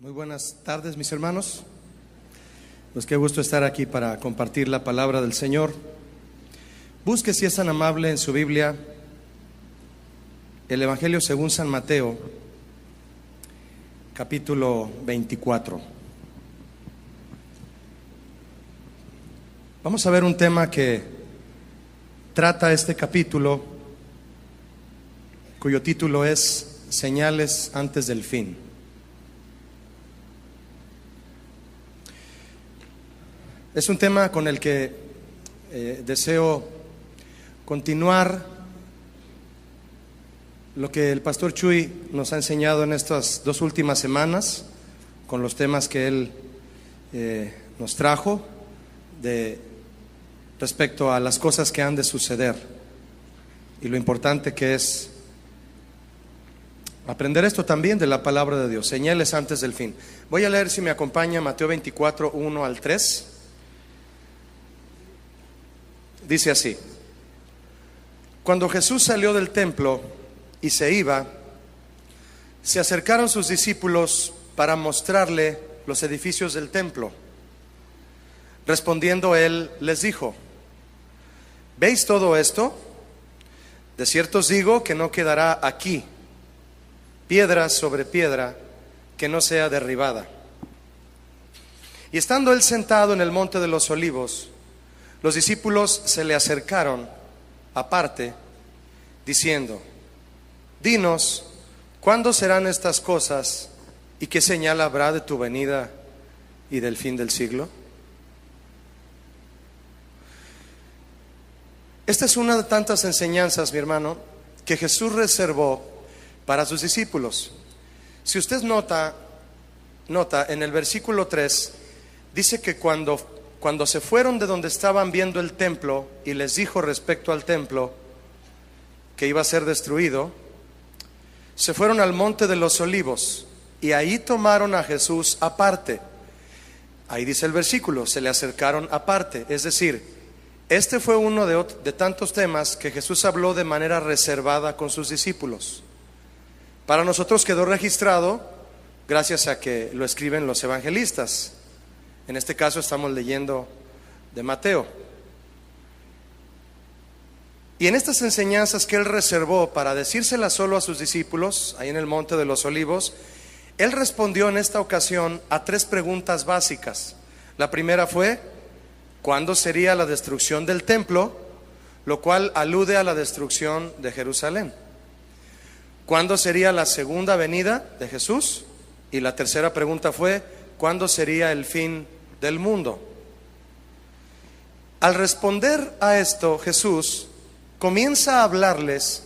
Muy buenas tardes, mis hermanos. Pues qué gusto estar aquí para compartir la palabra del Señor. Busque, si es tan amable, en su Biblia el Evangelio según San Mateo, capítulo 24. Vamos a ver un tema que trata este capítulo, cuyo título es Señales antes del fin. Es un tema con el que deseo continuar lo que el pastor Chuy nos ha enseñado en estas dos últimas semanas, con los temas que él nos trajo respecto a las cosas que han de suceder y lo importante que es aprender esto también de la palabra de Dios, señales antes del fin. Voy a leer, si me acompaña, Mateo 24, 1 al 3. Dice así: Cuando Jesús salió del templo y se iba, se acercaron sus discípulos para mostrarle los edificios del templo. Respondiendo él, les dijo: ¿Veis todo esto? De cierto os digo que no quedará aquí piedra sobre piedra que no sea derribada. Y estando él sentado en el monte de los olivos, los discípulos se le acercaron aparte, diciendo: Dinos, ¿cuándo serán estas cosas y qué señal habrá de tu venida y del fin del siglo? Esta es una de tantas enseñanzas, mi hermano, que Jesús reservó para sus discípulos. Si usted nota en el versículo 3, dice que cuando se fueron de donde estaban viendo el templo y les dijo respecto al templo que iba a ser destruido, se fueron al monte de los olivos y ahí tomaron a Jesús aparte. Ahí dice el versículo, se le acercaron aparte. Es decir, este fue uno de tantos temas que Jesús habló de manera reservada con sus discípulos. Para nosotros quedó registrado gracias a que lo escriben los evangelistas. En este caso estamos leyendo de Mateo. Y en estas enseñanzas que él reservó para decírselas solo a sus discípulos, ahí en el monte de los olivos, él respondió en esta ocasión a tres preguntas básicas. La primera fue: ¿cuándo sería la destrucción del templo? Lo cual alude a la destrucción de Jerusalén. ¿Cuándo sería la segunda venida de Jesús? Y la tercera pregunta fue: ¿cuándo sería el fin del mundo? Al responder a esto, Jesús comienza a hablarles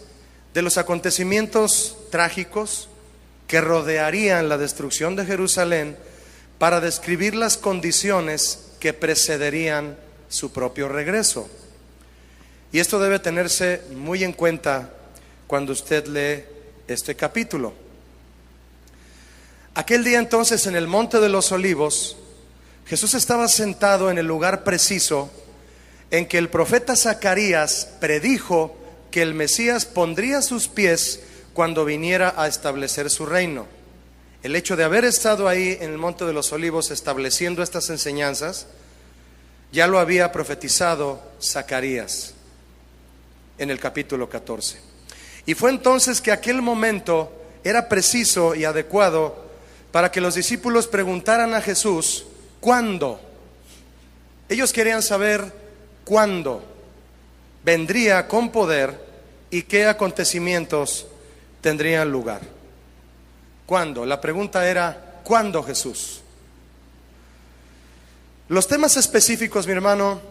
de los acontecimientos trágicos que rodearían la destrucción de Jerusalén para describir las condiciones que precederían su propio regreso. Y esto debe tenerse muy en cuenta cuando usted lee este capítulo. Aquel día entonces, en el monte de los olivos, Jesús estaba sentado en el lugar preciso en que el profeta Zacarías predijo que el Mesías pondría sus pies cuando viniera a establecer su reino. El hecho de haber estado ahí en el monte de los olivos estableciendo estas enseñanzas ya lo había profetizado Zacarías en el capítulo 14. Y fue entonces que aquel momento era preciso y adecuado para que los discípulos preguntaran a Jesús: ¿cuándo? Ellos querían saber cuándo vendría con poder y qué acontecimientos tendrían lugar. ¿Cuándo? La pregunta era: ¿cuándo, Jesús? Los temas específicos, mi hermano,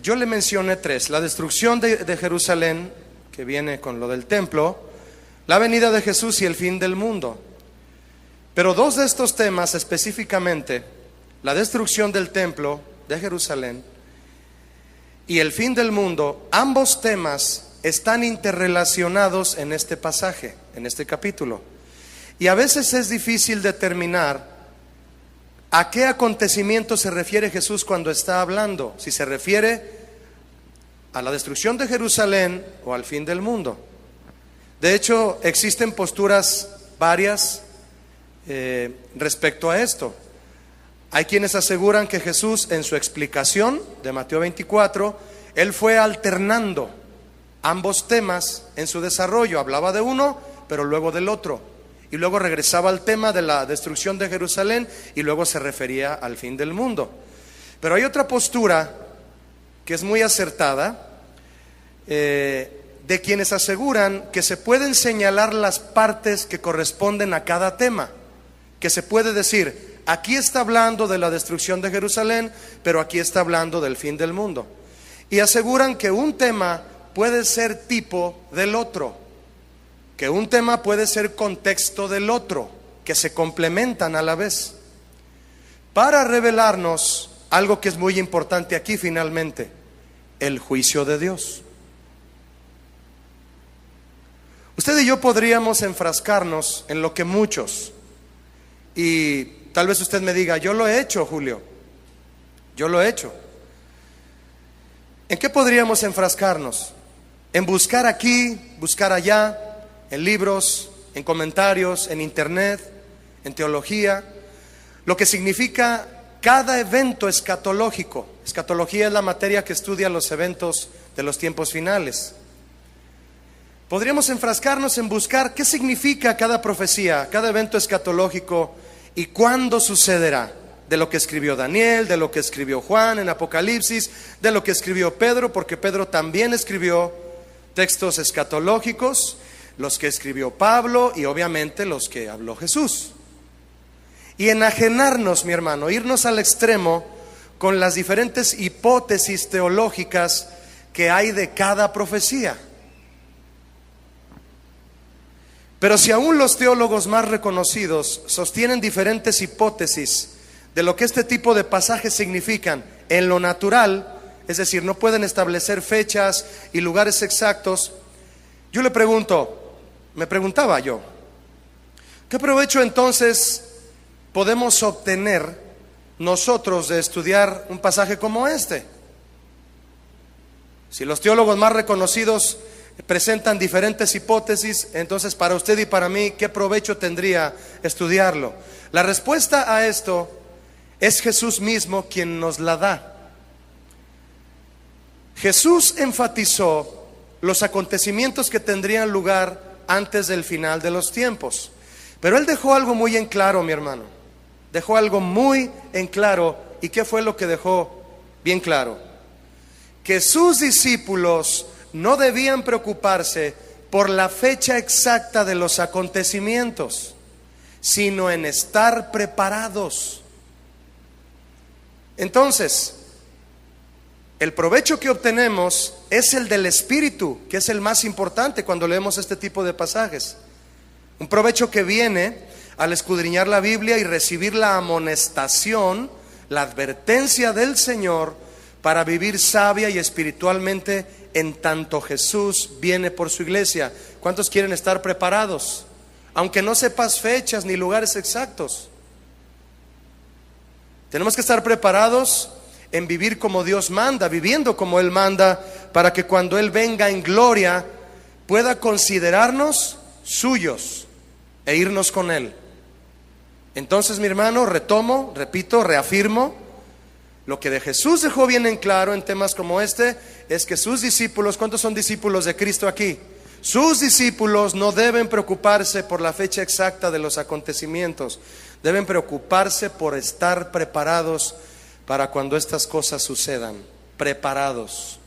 yo le mencioné tres: la destrucción de Jerusalén, que viene con lo del templo, la venida de Jesús y el fin del mundo. Pero dos de estos temas específicamente, la destrucción del templo de Jerusalén y el fin del mundo, ambos temas están interrelacionados en este pasaje, en este capítulo. Y a veces es difícil determinar a qué acontecimiento se refiere Jesús cuando está hablando, si se refiere a la destrucción de Jerusalén o al fin del mundo. De hecho, existen posturas varias respecto a esto. Hay quienes aseguran que Jesús, en su explicación de Mateo 24, Él fue alternando ambos temas en su desarrollo. Hablaba de uno, pero luego del otro. Y luego regresaba al tema de la destrucción de Jerusalén y luego se refería al fin del mundo. Pero hay otra postura que es muy acertada, de quienes aseguran que se pueden señalar las partes que corresponden a cada tema. Que se puede decir, aquí está hablando de la destrucción de Jerusalén, pero aquí está hablando del fin del mundo. Y aseguran que un tema puede ser tipo del otro, que un tema puede ser contexto del otro, que se complementan a la vez, para revelarnos algo que es muy importante aquí finalmente: el juicio de Dios. Usted y yo podríamos enfrascarnos en lo que muchos, y tal vez usted me diga, yo lo he hecho, Julio, yo lo he hecho. ¿En qué podríamos enfrascarnos? En buscar aquí, buscar allá, en libros, en comentarios, en internet, en teología, lo que significa cada evento escatológico. Escatología es la materia que estudia los eventos de los tiempos finales. Podríamos enfrascarnos en buscar qué significa cada profecía, cada evento escatológico y cuándo sucederá. De lo que escribió Daniel, de lo que escribió Juan en Apocalipsis, de lo que escribió Pedro, porque Pedro también escribió textos escatológicos, los que escribió Pablo y obviamente los que habló Jesús. Y enajenarnos, mi hermano, irnos al extremo con las diferentes hipótesis teológicas que hay de cada profecía. Pero si aún los teólogos más reconocidos sostienen diferentes hipótesis de lo que este tipo de pasajes significan en lo natural, es decir, no pueden establecer fechas y lugares exactos, yo me preguntaba yo, ¿qué provecho entonces podemos obtener nosotros de estudiar un pasaje como este? Si los teólogos más reconocidos presentan diferentes hipótesis, entonces para usted y para mí, ¿qué provecho tendría estudiarlo? La respuesta a esto es Jesús mismo quien nos la da. Jesús enfatizó los acontecimientos que tendrían lugar antes del final de los tiempos, pero Él dejó algo muy en claro, mi hermano. Dejó algo muy en claro. ¿Y qué fue lo que dejó bien claro? Que sus discípulos no debían preocuparse por la fecha exacta de los acontecimientos, sino en estar preparados. Entonces, el provecho que obtenemos es el del Espíritu, que es el más importante cuando leemos este tipo de pasajes. Un provecho que viene al escudriñar la Biblia y recibir la amonestación, la advertencia del Señor para vivir sabia y espiritualmente en tanto Jesús viene por su iglesia. ¿Cuántos quieren estar preparados? Aunque no sepas fechas ni lugares exactos. Tenemos que estar preparados en vivir como Dios manda, viviendo como Él manda, para que cuando Él venga en gloria pueda considerarnos suyos e irnos con Él. Entonces, mi hermano, retomo, repito, reafirmo, lo que de Jesús dejó bien en claro en temas como este es que sus discípulos, ¿cuántos son discípulos de Cristo aquí? Sus discípulos no deben preocuparse por la fecha exacta de los acontecimientos, deben preocuparse por estar preparados para cuando estas cosas sucedan, preparados.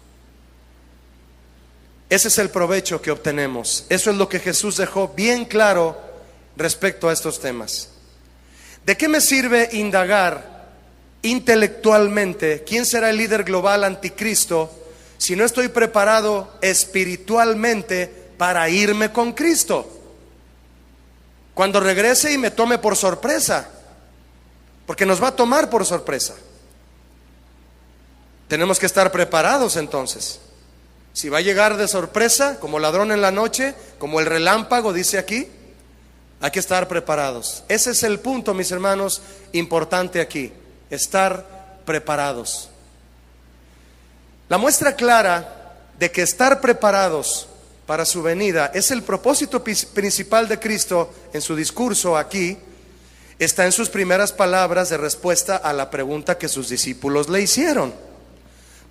Ese es el provecho que obtenemos. Eso es lo que Jesús dejó bien claro respecto a estos temas. ¿De qué me sirve indagar intelectualmente quién será el líder global anticristo si no estoy preparado espiritualmente para irme con Cristo cuando regrese y me tome por sorpresa? Porque nos va a tomar por sorpresa. Tenemos que estar preparados entonces. Si va a llegar de sorpresa, como ladrón en la noche, como el relámpago dice aquí, hay que estar preparados. Ese es el punto, mis hermanos, importante aquí, estar preparados. La muestra clara de que estar preparados para su venida es el propósito principal de Cristo en su discurso aquí, está en sus primeras palabras de respuesta a la pregunta que sus discípulos le hicieron.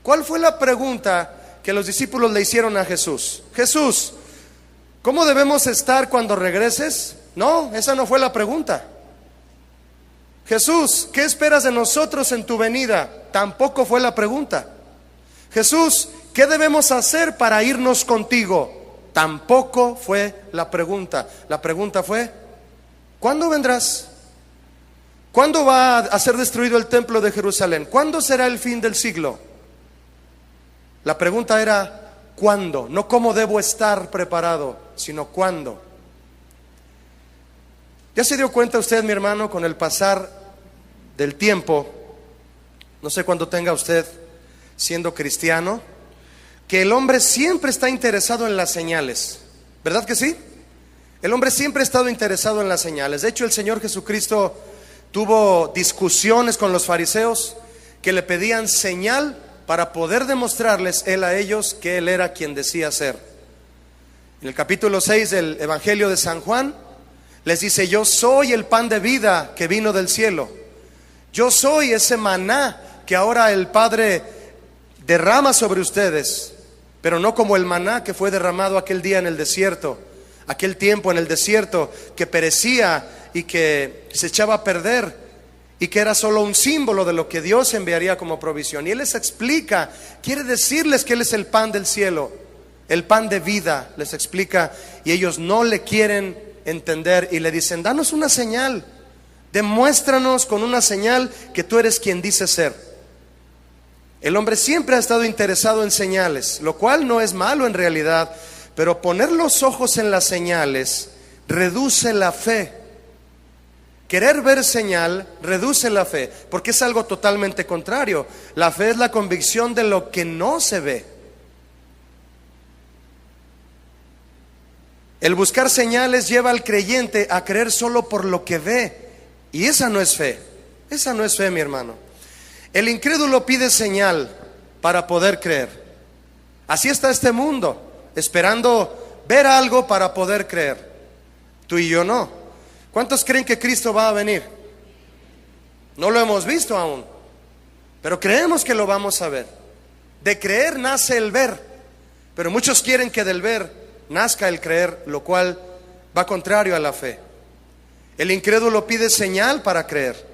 ¿Cuál fue la pregunta que los discípulos le hicieron a Jesús? Jesús, ¿cómo debemos estar cuando regreses? No, esa no fue la pregunta. Jesús, ¿qué esperas de nosotros en tu venida? Tampoco fue la pregunta. Jesús, ¿qué debemos hacer para irnos contigo? Tampoco fue la pregunta. La pregunta fue, ¿cuándo vendrás? ¿Cuándo va a ser destruido el templo de Jerusalén? ¿Cuándo será el fin del siglo? La pregunta era, ¿cuándo? No cómo debo estar preparado, sino cuándo. ¿Ya se dio cuenta usted, mi hermano, con el pasar del tiempo, no sé cuándo tenga usted siendo cristiano, que el hombre siempre está interesado en las señales? ¿Verdad que sí? El hombre siempre ha estado interesado en las señales. De hecho, el Señor Jesucristo tuvo discusiones con los fariseos que le pedían señal para poder demostrarles él a ellos que él era quien decía ser. En el capítulo 6 del Evangelio de San Juan les dice, yo soy el pan de vida que vino del cielo. Yo soy ese maná que ahora el Padre derrama sobre ustedes, pero no como el maná que fue derramado aquel día en el desierto, aquel tiempo en el desierto que perecía y que se echaba a perder y que era solo un símbolo de lo que Dios enviaría como provisión. Y Él les explica, quiere decirles que Él es el pan del cielo, el pan de vida, les explica, y ellos no le quieren entender y le dicen, danos una señal, demuéstranos con una señal que tú eres quien dices ser. El hombre siempre ha estado interesado en señales, lo cual no es malo en realidad, pero poner los ojos en las señales reduce la fe. Querer ver señal reduce la fe, porque es algo totalmente contrario. La fe es la convicción de lo que no se ve. El buscar señales lleva al creyente a creer solo por lo que ve, y esa no es fe. Esa no es fe, mi hermano. El incrédulo pide señal para poder creer. Así está este mundo, esperando ver algo para poder creer. Tú y yo no. ¿Cuántos creen que Cristo va a venir? No lo hemos visto aún, pero creemos que lo vamos a ver. De creer nace el ver, pero muchos quieren que del ver nazca el creer, lo cual va contrario a la fe. El incrédulo pide señal para creer,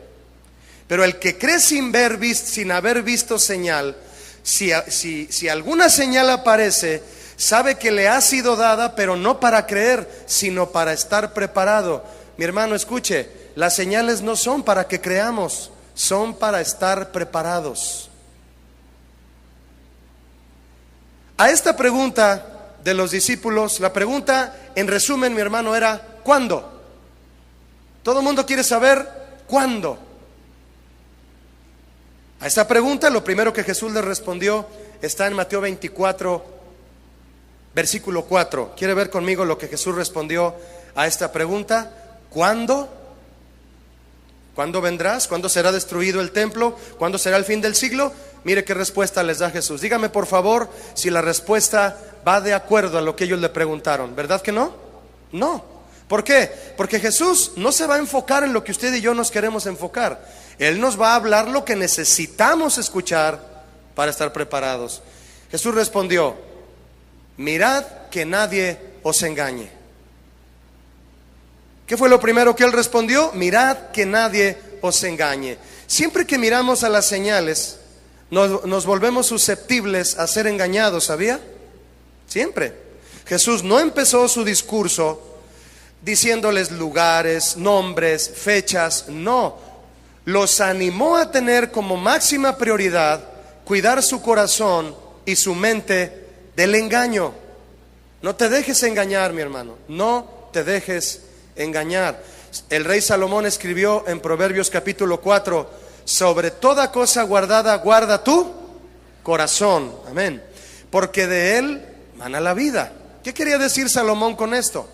pero el que cree sin ver, sin haber visto señal, si alguna señal aparece, sabe que le ha sido dada, pero no para creer, sino para estar preparado. Mi hermano, escuche, las señales no son para que creamos, son para estar preparados. A esta pregunta de los discípulos, la pregunta en resumen, mi hermano, era ¿cuándo? Todo el mundo quiere saber ¿cuándo? A esta pregunta lo primero que Jesús les respondió está en Mateo 24, versículo 4. ¿Quiere ver conmigo lo que Jesús respondió a esta pregunta? ¿Cuándo? ¿Cuándo vendrás? ¿Cuándo será destruido el templo? ¿Cuándo será el fin del siglo? Mire qué respuesta les da Jesús. Dígame por favor si la respuesta va de acuerdo a lo que ellos le preguntaron. ¿Verdad que no? No. ¿Por qué? Porque Jesús no se va a enfocar en lo que usted y yo nos queremos enfocar. Él nos va a hablar lo que necesitamos escuchar para estar preparados. Jesús respondió, mirad que nadie os engañe. ¿Qué fue lo primero que él respondió? Mirad que nadie os engañe. Siempre que miramos a las señales, nos volvemos susceptibles a ser engañados, ¿sabía? Siempre. Jesús no empezó su discurso diciéndoles lugares, nombres, fechas, no. Los animó a tener como máxima prioridad cuidar su corazón y su mente del engaño. No te dejes engañar, mi hermano, no te dejes engañar. El rey Salomón escribió en Proverbios capítulo 4, sobre toda cosa guardada, guarda tu corazón, amén, porque de él mana la vida. ¿Qué quería decir Salomón con esto?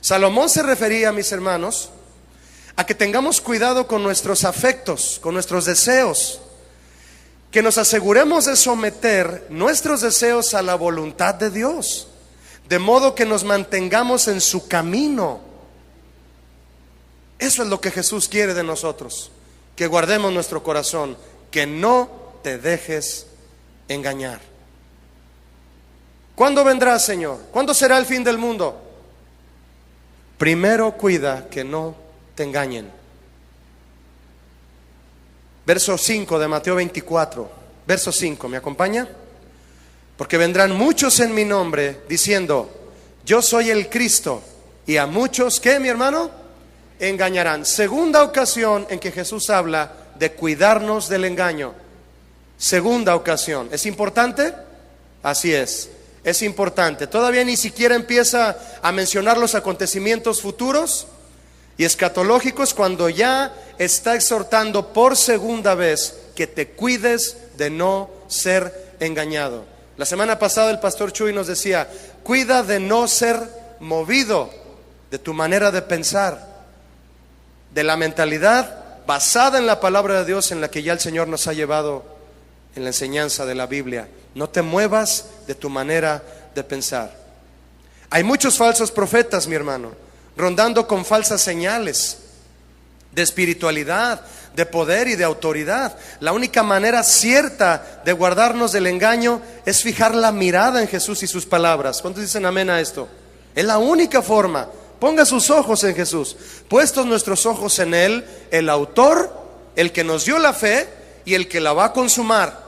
Salomón se refería, mis hermanos, a que tengamos cuidado con nuestros afectos, con nuestros deseos, que nos aseguremos de someter nuestros deseos a la voluntad de Dios, de modo que nos mantengamos en su camino. Eso es lo que Jesús quiere de nosotros, que guardemos nuestro corazón, que no te dejes engañar. ¿Cuándo vendrá, Señor? ¿Cuándo será el fin del mundo? Primero cuida que no te engañen. Verso 5 de Mateo 24. Verso 5, ¿me acompaña? Porque vendrán muchos en mi nombre diciendo, yo soy el Cristo, y a muchos, ¿qué, mi hermano? Engañarán. Segunda ocasión en que Jesús habla de cuidarnos del engaño. Segunda ocasión. ¿Es importante? Así es importante. Todavía ni siquiera empieza a mencionar los acontecimientos futuros y escatológicos, cuando ya está exhortando por segunda vez que te cuides de no ser engañado. La semana pasada el pastor Chuy nos decía, cuida de no ser movido de tu manera de pensar, de la mentalidad basada en la palabra de Dios, en la que ya el Señor nos ha llevado en la enseñanza de la Biblia. No te muevas de tu manera de pensar. Hay muchos falsos profetas, mi hermano, rondando con falsas señales de espiritualidad, de poder y de autoridad. La única manera cierta de guardarnos del engaño es fijar la mirada en Jesús y sus palabras. ¿Cuántos dicen amén a esto? Es la única forma. Ponga sus ojos en Jesús. Puestos nuestros ojos en Él, el autor, el que nos dio la fe y el que la va a consumar.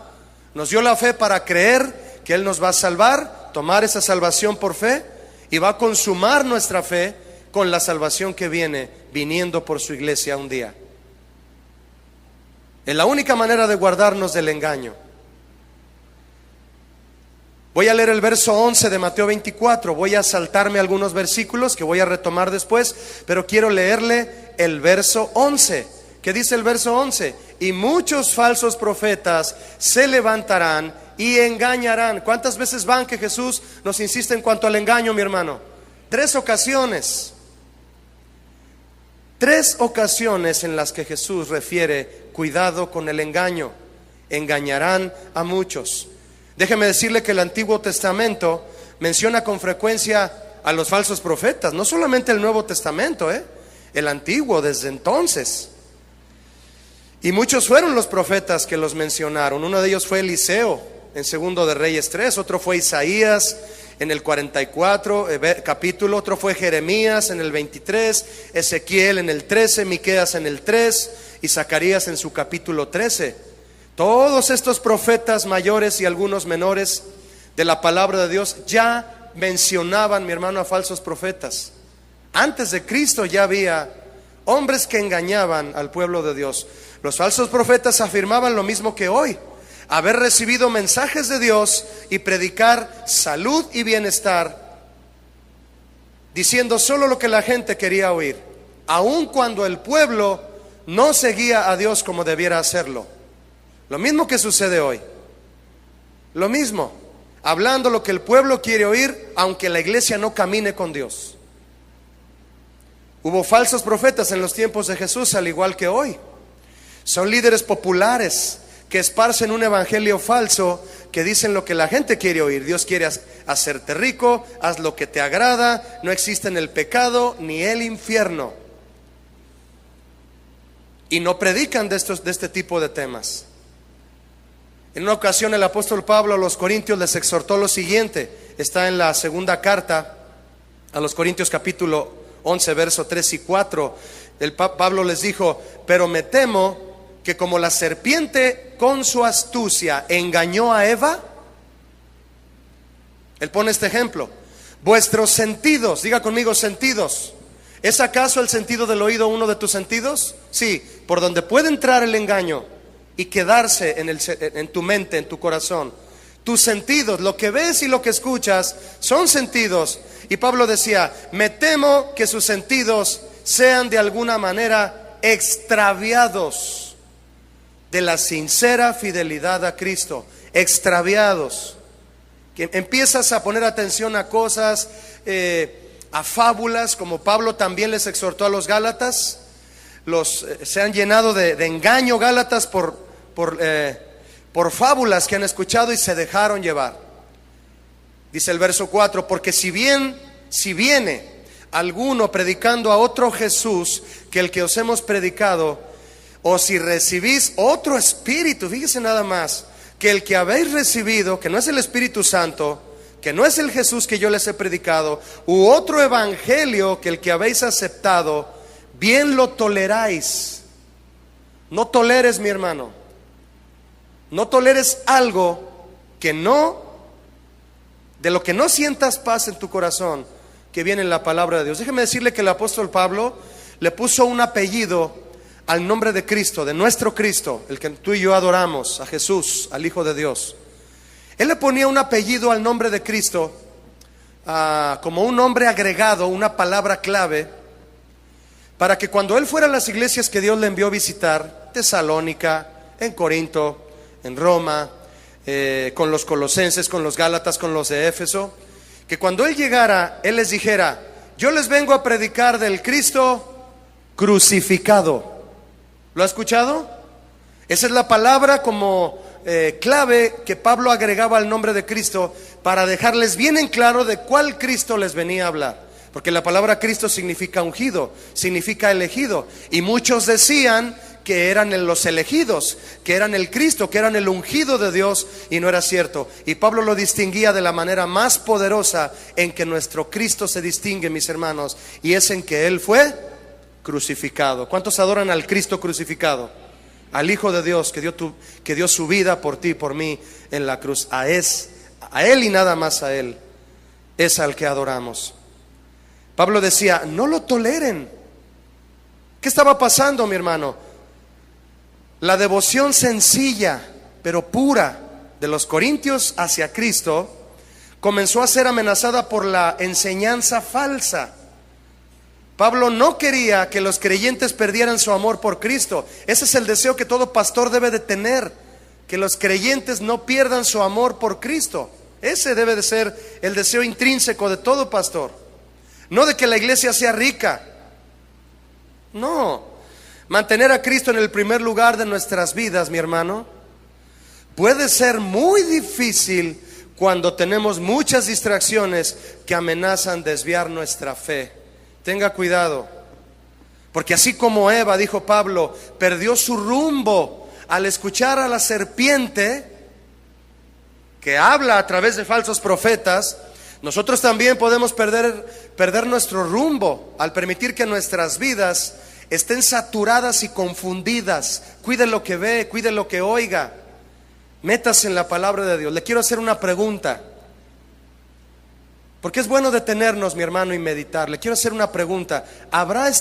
Nos dio la fe para creer que Él nos va a salvar, tomar esa salvación por fe, y va a consumar nuestra fe con la salvación que viene viniendo por su iglesia un día. Es la única manera de guardarnos del engaño. Voy a leer el verso 11 de Mateo 24. Voy a saltarme algunos versículos que voy a retomar después, pero quiero leerle el verso 11. ¿Qué dice el verso 11? Y muchos falsos profetas se levantarán y engañarán. ¿Cuántas veces van que Jesús nos insiste en cuanto al engaño, mi hermano? 3 ocasiones. 3 ocasiones en las que Jesús refiere cuidado con el engaño. Engañarán a muchos. Déjeme decirle que el Antiguo Testamento menciona con frecuencia a los falsos profetas. No solamente el Nuevo Testamento, el Antiguo desde entonces. Y muchos fueron los profetas que los mencionaron. Uno de ellos fue Eliseo en 2 de Reyes 3, otro fue Isaías en el 44 capítulo, otro fue Jeremías en el 23, Ezequiel en el 13, Miqueas en el 3 y Zacarías en su capítulo 13. Todos estos profetas mayores y algunos menores de la palabra de Dios ya mencionaban, mi hermano, a falsos profetas. Antes de Cristo ya había hombres que engañaban al pueblo de Dios. Los falsos profetas afirmaban lo mismo que hoy: haber recibido mensajes de Dios y predicar salud y bienestar, diciendo solo lo que la gente quería oír, aun cuando el pueblo no seguía a Dios como debiera hacerlo. Lo mismo que sucede hoy. Lo mismo, hablando lo que el pueblo quiere oír, aunque la iglesia no camine con Dios. Hubo falsos profetas en los tiempos de Jesús, al igual que hoy. Son líderes populares que esparcen un evangelio falso, que dicen lo que la gente quiere oír. Dios quiere hacerte rico, haz lo que te agrada, no existen el pecado ni el infierno. Y no predican de este tipo de temas. En una ocasión el apóstol Pablo a los corintios les exhortó lo siguiente. Está en la segunda carta a los Corintios capítulo 11 verso 3 y 4. Pablo les dijo: pero me temo que como la serpiente con su astucia engañó a Eva. Él pone este ejemplo: vuestros sentidos, diga conmigo sentidos. ¿Es acaso el sentido del oído uno de tus sentidos? Sí, por donde puede entrar el engaño y quedarse en tu mente, en tu corazón. Tus sentidos, lo que ves y lo que escuchas, son sentidos. Y Pablo decía: me temo que sus sentidos sean de alguna manera extraviados de la sincera fidelidad a Cristo. Extraviados. Que empiezas a poner atención a cosas, a fábulas, como Pablo también les exhortó a los Gálatas. Se han llenado de engaño Gálatas por fábulas que han escuchado y se dejaron llevar. Dice el verso 4: porque si viene alguno predicando a otro Jesús que el que os hemos predicado, o si recibís otro espíritu, fíjese nada más, que el que habéis recibido, que no es el Espíritu Santo, que no es el Jesús que yo les he predicado, u otro evangelio que el que habéis aceptado, bien lo toleráis. No toleres, mi hermano, no toleres algo que no, de lo que no sientas paz en tu corazón, que viene en la palabra de Dios. Déjeme decirle que el apóstol Pablo le puso un apellido al nombre de Cristo, de nuestro Cristo, el que tú y yo adoramos, a Jesús, al Hijo de Dios. Él le ponía un apellido al nombre de Cristo, como un nombre agregado, una palabra clave, para que cuando él fuera a las iglesias que Dios le envió a visitar, Tesalónica, en Corinto, en Roma, con los colosenses, con los gálatas, con los de Éfeso, que cuando él llegara, él les dijera: yo les vengo a predicar del Cristo crucificado. ¿Lo ha escuchado? Esa es la palabra como clave que Pablo agregaba al nombre de Cristo, para dejarles bien en claro de cuál Cristo les venía a hablar. Porque la palabra Cristo significa ungido, significa elegido. Y muchos decían que eran los elegidos, que eran el Cristo, que eran el ungido de Dios, y no era cierto. Y Pablo lo distinguía de la manera más poderosa en que nuestro Cristo se distingue, mis hermanos, y es en que Él fue crucificado. ¿Cuántos adoran al Cristo crucificado? Al Hijo de Dios que dio su vida por ti y por mí en la cruz. A Él y nada más a Él es al que adoramos. Pablo decía: no lo toleren. ¿Qué estaba pasando, mi hermano? La devoción sencilla pero pura de los corintios hacia Cristo comenzó a ser amenazada por la enseñanza falsa. Pablo no quería que los creyentes perdieran su amor por Cristo. Ese es el deseo que todo pastor debe de tener, que los creyentes no pierdan su amor por Cristo. Ese debe de ser el deseo intrínseco de todo pastor. No de que la iglesia sea rica. No, mantener a Cristo en el primer lugar de nuestras vidas, mi hermano, puede ser muy difícil cuando tenemos muchas distracciones que amenazan desviar nuestra fe. Tenga cuidado, porque así como Eva, dijo Pablo, perdió su rumbo al escuchar a la serpiente que habla a través de falsos profetas, nosotros también podemos perder nuestro rumbo al permitir que nuestras vidas estén saturadas y confundidas. Cuide lo que ve, cuide lo que oiga, métase en la palabra de Dios. Le quiero hacer una pregunta, porque es bueno detenernos, mi hermano, y meditar. Le quiero hacer una pregunta. ¿Habrá en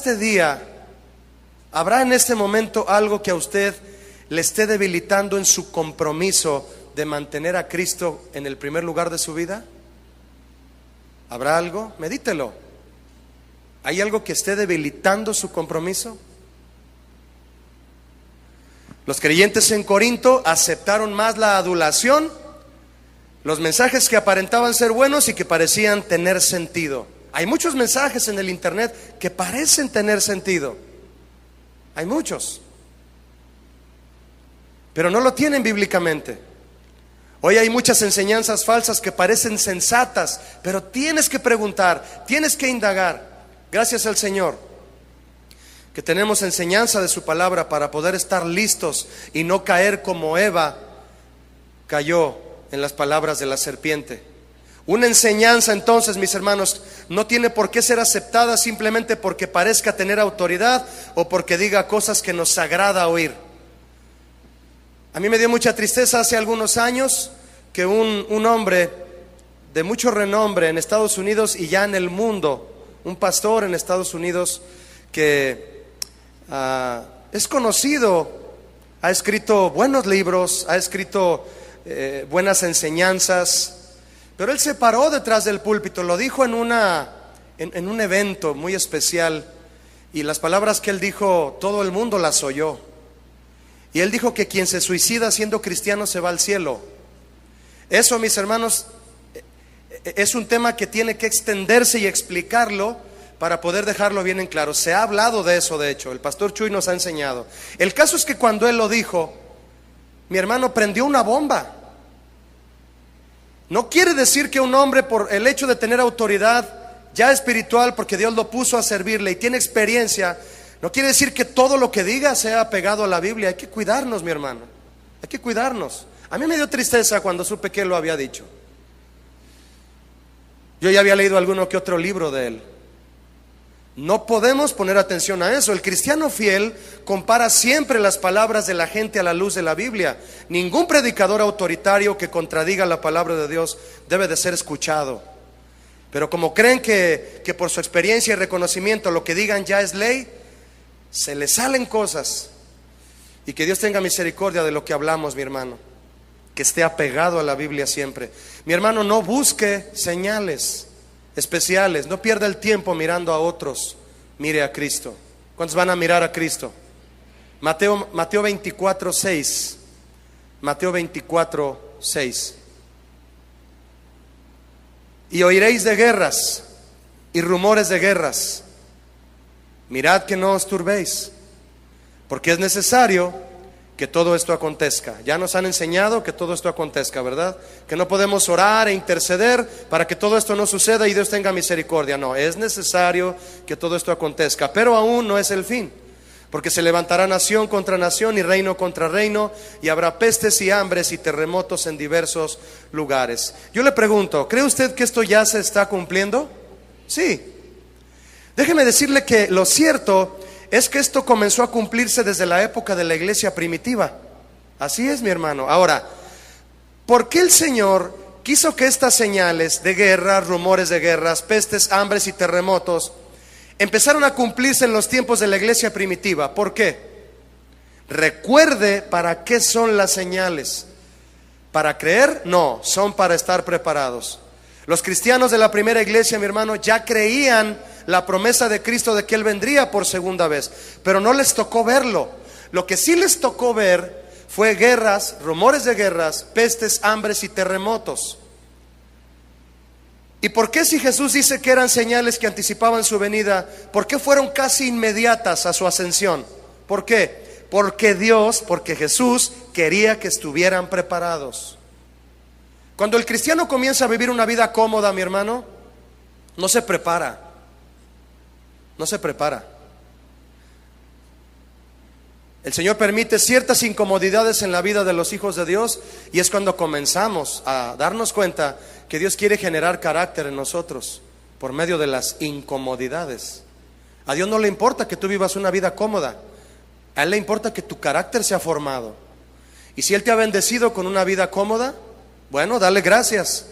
este momento algo que a usted le esté debilitando en su compromiso de mantener a Cristo en el primer lugar de su vida? ¿Habrá algo? Medítelo. ¿Hay algo que esté debilitando su compromiso? Los creyentes en Corinto aceptaron más la adulación, los mensajes que aparentaban ser buenos y que parecían tener sentido. Hay muchos mensajes en el internet que parecen tener sentido. Hay muchos, pero no lo tienen bíblicamente. Hoy hay muchas enseñanzas falsas que parecen sensatas, pero tienes que preguntar, tienes que indagar. Gracias al Señor que tenemos enseñanza de su palabra para poder estar listos y no caer como Eva cayó en las palabras de la serpiente. Una enseñanza, entonces, mis hermanos, no tiene por qué ser aceptada simplemente porque parezca tener autoridad o porque diga cosas que nos agrada oír. A mí me dio mucha tristeza hace algunos años que un hombre de mucho renombre en Estados Unidos y ya en el mundo, un pastor en Estados Unidos que es conocido, ha escrito buenos libros, ha escrito buenas enseñanzas, pero él se paró detrás del púlpito, lo dijo en un evento muy especial, y las palabras que él dijo todo el mundo las oyó. Y él dijo que quien se suicida siendo cristiano se va al cielo. Eso, mis hermanos, es un tema que tiene que extenderse y explicarlo para poder dejarlo bien en claro. Se ha hablado de eso, de hecho, el pastor Chuy nos ha enseñado. El caso es que cuando él lo dijo, mi hermano, prendió una bomba. No quiere decir que un hombre, por el hecho de tener autoridad, ya espiritual, porque Dios lo puso a servirle y tiene experiencia, no quiere decir que todo lo que diga sea pegado a la Biblia. Hay que cuidarnos, mi hermano, hay que cuidarnos. A mí me dio tristeza cuando supe que él lo había dicho. Yo ya había leído alguno que otro libro de él. No podemos poner atención a eso. El cristiano fiel compara siempre las palabras de la gente a la luz de la Biblia. Ningún predicador autoritario que contradiga la palabra de Dios debe de ser escuchado. Pero como creen que por su experiencia y reconocimiento lo que digan ya es ley, se les salen cosas. Y que Dios tenga misericordia de lo que hablamos, mi hermano, que esté apegado a la Biblia siempre. Mi hermano, no busque señales especiales, no pierda el tiempo mirando a otros, mire a Cristo. ¿Cuántos van a mirar a Cristo? Mateo 24:6. Mateo 24:6. Y oiréis de guerras y rumores de guerras. Mirad que no os turbéis, porque es necesario que todo esto acontezca. Ya nos han enseñado que todo esto acontezca, ¿verdad? Que no podemos orar e interceder para que todo esto no suceda y Dios tenga misericordia. No, es necesario que todo esto acontezca, pero aún no es el fin, porque se levantará nación contra nación y reino contra reino, y habrá pestes y hambres y terremotos en diversos lugares. Yo le pregunto, ¿cree usted que esto ya se está cumpliendo? Sí. Déjeme decirle que lo cierto es que esto comenzó a cumplirse desde la época de la iglesia primitiva. Así es, mi hermano. Ahora, ¿por qué el Señor quiso que estas señales de guerra, rumores de guerras, pestes, hambres y terremotos empezaron a cumplirse en los tiempos de la iglesia primitiva? ¿Por qué? Recuerde para qué son las señales. ¿Para creer? No, son para estar preparados. Los cristianos de la primera iglesia, mi hermano, ya creían la promesa de Cristo de que Él vendría por segunda vez, pero no les tocó verlo. Lo que sí les tocó ver fue guerras, rumores de guerras, pestes, hambres y terremotos. ¿Y por qué, si Jesús dice que eran señales que anticipaban su venida, por qué fueron casi inmediatas a su ascensión? ¿Por qué? Porque Jesús quería que estuvieran preparados. Cuando el cristiano comienza a vivir una vida cómoda, mi hermano, no se prepara. No se prepara. El Señor permite ciertas incomodidades en la vida de los hijos de Dios, y es cuando comenzamos a darnos cuenta que Dios quiere generar carácter en nosotros por medio de las incomodidades. A Dios no le importa que tú vivas una vida cómoda, a Él le importa que tu carácter sea formado. Y si Él te ha bendecido con una vida cómoda, bueno, dale gracias,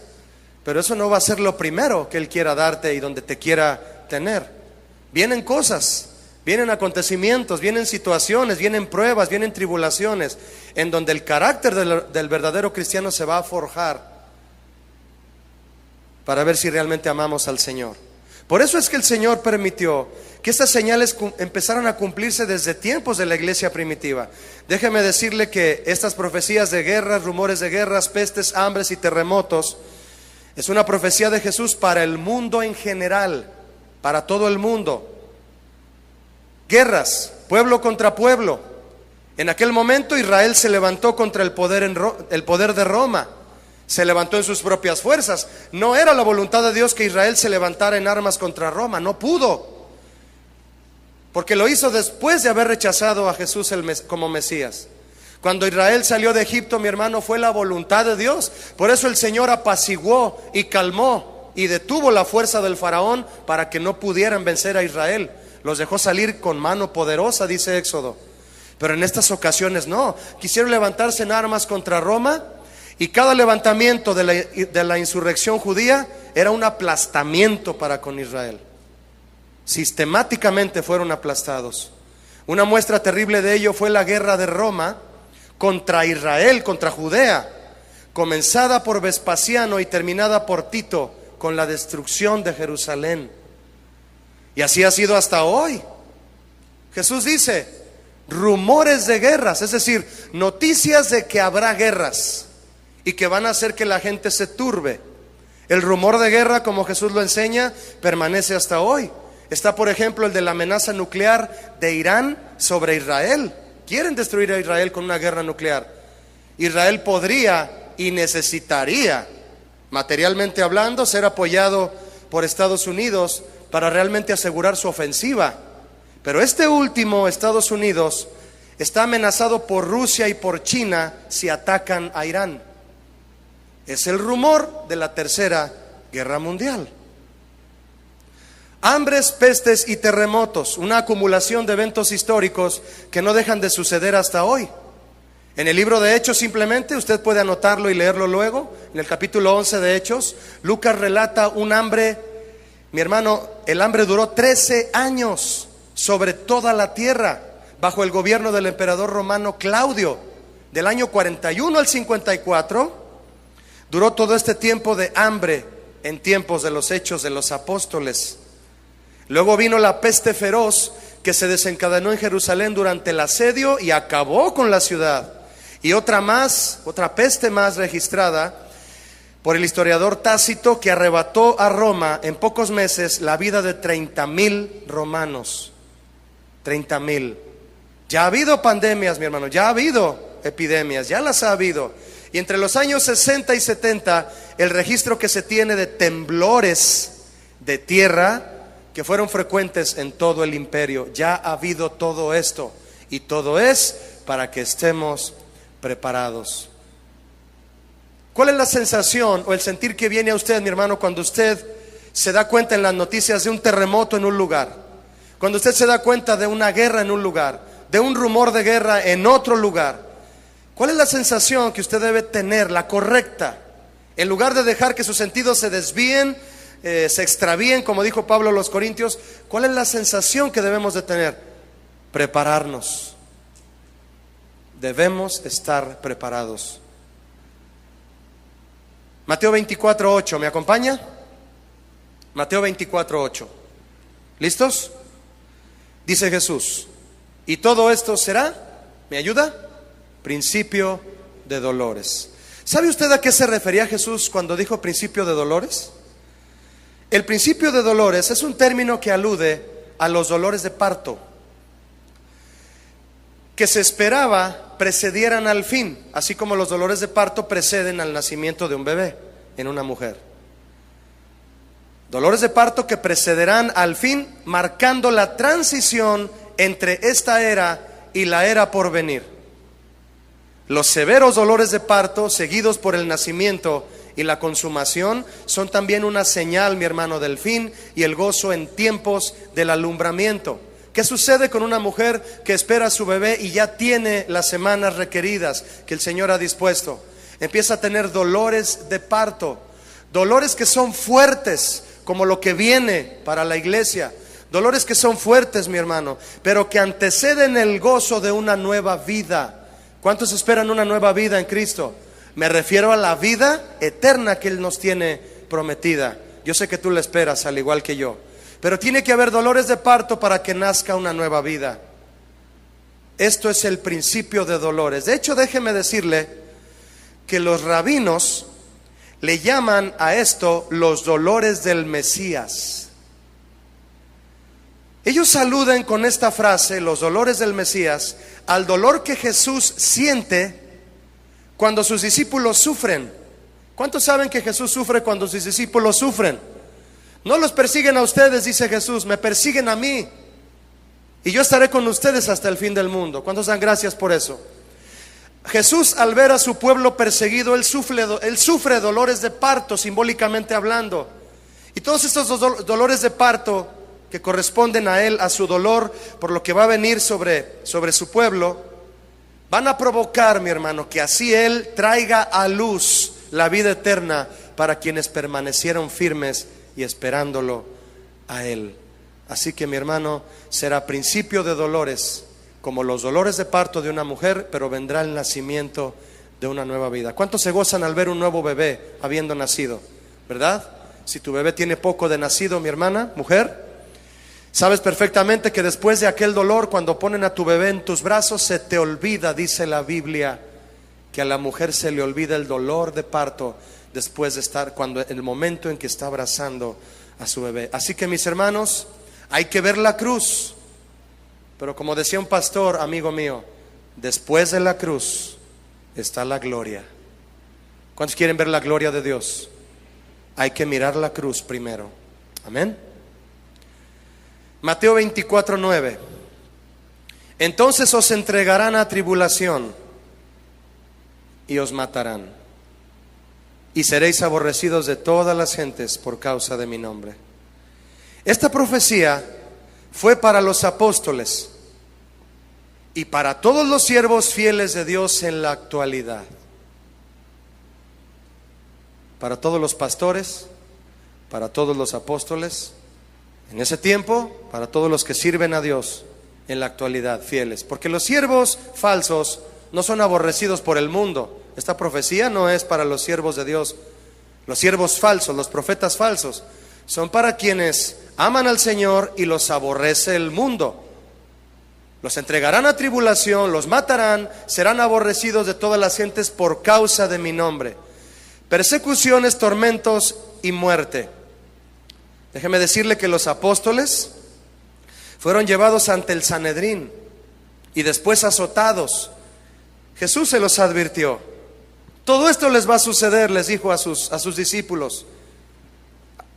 pero eso no va a ser lo primero que Él quiera darte y donde te quiera tener. Vienen cosas, vienen acontecimientos, vienen situaciones, vienen pruebas, vienen tribulaciones, en donde el carácter del verdadero cristiano se va a forjar para ver si realmente amamos al Señor. Por eso es que el Señor permitió que estas señales empezaran a cumplirse desde tiempos de la iglesia primitiva. Déjeme decirle que estas profecías de guerras, rumores de guerras, pestes, hambres y terremotos es una profecía de Jesús para el mundo en general, para todo el mundo. Guerras, pueblo contra pueblo. En aquel momento Israel se levantó contra el poder de Roma. Se levantó en sus propias fuerzas. No era la voluntad de Dios que Israel se levantara en armas contra Roma. No pudo, porque lo hizo después de haber rechazado a Jesús como Mesías. Cuando Israel salió de Egipto, mi hermano, fue la voluntad de Dios. Por eso el Señor apaciguó y calmó y detuvo la fuerza del faraón para que no pudieran vencer a Israel. Los dejó salir con mano poderosa, dice Éxodo. Pero en estas ocasiones no. Quisieron levantarse en armas contra Roma, y cada levantamiento de la insurrección judía era un aplastamiento para con Israel. Sistemáticamente fueron aplastados. Una muestra terrible de ello fue la guerra de Roma contra Israel, contra Judea, comenzada por Vespasiano y terminada por Tito con la destrucción de Jerusalén. Y así ha sido hasta hoy. Jesús dice, rumores de guerras, es decir, noticias de que habrá guerras y que van a hacer que la gente se turbe. El rumor de guerra, como Jesús lo enseña, permanece hasta hoy. Está, por ejemplo, el de la amenaza nuclear de Irán sobre Israel. Quieren destruir a Israel con una guerra nuclear. Israel podría y necesitaría, materialmente hablando, ser apoyado por Estados Unidos para realmente asegurar su ofensiva. Pero este último, Estados Unidos, está amenazado por Rusia y por China si atacan a Irán. Es el rumor de la Tercera Guerra Mundial. Hambres, pestes y terremotos, una acumulación de eventos históricos que no dejan de suceder hasta hoy. En el libro de Hechos, simplemente usted puede anotarlo y leerlo luego. En el capítulo 11 de Hechos, Lucas relata un hambre. Mi hermano, el hambre duró 13 años sobre toda la tierra, bajo el gobierno del emperador romano Claudio, del año 41 al 54. Duró todo este tiempo de hambre en tiempos de los Hechos de los Apóstoles. Luego vino la peste feroz que se desencadenó en Jerusalén durante el asedio y acabó con la ciudad. Y otra peste más registrada por el historiador Tácito, que arrebató a Roma en pocos meses la vida de 30,000 romanos. 30,000. Ya ha habido pandemias, mi hermano, ya ha habido epidemias, ya las ha habido. Y entre los años 60 y 70, el registro que se tiene de temblores de tierra que fueron frecuentes en todo el imperio. Ya ha habido todo esto, y todo es para que estemos preparados. ¿Cuál es la sensación o el sentir que viene a usted, mi hermano, cuando usted se da cuenta en las noticias de un terremoto en un lugar? Cuando usted se da cuenta de una guerra en un lugar, de un rumor de guerra en otro lugar. ¿Cuál es la sensación que usted debe tener, la correcta? En lugar de dejar que sus sentidos se desvíen, se extravíen, como dijo Pablo a los Corintios, ¿cuál es la sensación que debemos de tener? Prepararnos. Debemos estar preparados. Mateo 24:8, ¿me acompaña? Mateo 24:8. ¿Listos? Dice Jesús: y todo esto será, ¿me ayuda? Principio de dolores. ¿Sabe usted a qué se refería Jesús cuando dijo principio de dolores? El principio de dolores es un término que alude a los dolores de parto, que se esperaba precedieran al fin, así como los dolores de parto preceden al nacimiento de un bebé en una mujer. Dolores de parto que precederán al fin, marcando la transición entre esta era y la era por venir. Los severos dolores de parto, seguidos por el nacimiento y la consumación, son también una señal, mi hermano, del fin y el gozo en tiempos del alumbramiento. ¿Qué sucede con una mujer que espera a su bebé y ya tiene las semanas requeridas que el Señor ha dispuesto? Empieza a tener dolores de parto, dolores que son fuertes, como lo que viene para la iglesia. Dolores que son fuertes, mi hermano, pero que anteceden el gozo de una nueva vida. ¿Cuántos esperan una nueva vida en Cristo? Me refiero a la vida eterna que Él nos tiene prometida. Yo sé que tú la esperas al igual que yo, pero tiene que haber dolores de parto para que nazca una nueva vida. Esto es el principio de dolores. De hecho, déjeme decirle que los rabinos le llaman a esto los dolores del Mesías. Ellos aluden con esta frase, los dolores del Mesías, al dolor que Jesús siente cuando sus discípulos sufren. ¿Cuántos saben que Jesús sufre cuando sus discípulos sufren? No los persiguen a ustedes, dice Jesús, me persiguen a mí, y yo estaré con ustedes hasta el fin del mundo. ¿Cuántos dan gracias por eso? Jesús, al ver a su pueblo perseguido, él sufre dolores de parto, simbólicamente hablando. Y todos estos dolores de parto que corresponden a él, a su dolor por lo que va a venir sobre su pueblo, van a provocar, mi hermano, que así él traiga a luz la vida eterna para quienes permanecieron firmes y esperándolo a él. Así que, mi hermano, será principio de dolores, como los dolores de parto de una mujer, pero vendrá el nacimiento de una nueva vida. ¿Cuántos se gozan al ver un nuevo bebé habiendo nacido? ¿Verdad? Si tu bebé tiene poco de nacido, mi hermana, mujer, sabes perfectamente que después de aquel dolor, cuando ponen a tu bebé en tus brazos, se te olvida, dice la Biblia, que a la mujer se le olvida el dolor de parto después de estar, cuando en el momento en que está abrazando a su bebé. Así que, mis hermanos, hay que ver la cruz. Pero como decía un pastor, amigo mío, después de la cruz está la gloria. ¿Cuántos quieren ver la gloria de Dios? Hay que mirar la cruz primero. Amén. Mateo 24:9. Entonces os entregarán a tribulación y os matarán, y seréis aborrecidos de todas las gentes por causa de mi nombre. Esta profecía fue para los apóstoles y para todos los siervos fieles de Dios en la actualidad. Para todos los pastores, para todos los apóstoles, en ese tiempo, para todos los que sirven a Dios en la actualidad, fieles. Porque los siervos falsos no son aborrecidos por el mundo. Esta profecía no es para los siervos de Dios. Los siervos falsos, los profetas falsos, son para quienes aman al Señor y los aborrece el mundo. Los entregarán a tribulación, los matarán, serán aborrecidos de todas las gentes por causa de mi nombre. Persecuciones, tormentos y muerte. Déjeme decirle que los apóstoles fueron llevados ante el Sanedrín y después azotados. Jesús se los advirtió. Todo esto les va a suceder, les dijo a sus discípulos.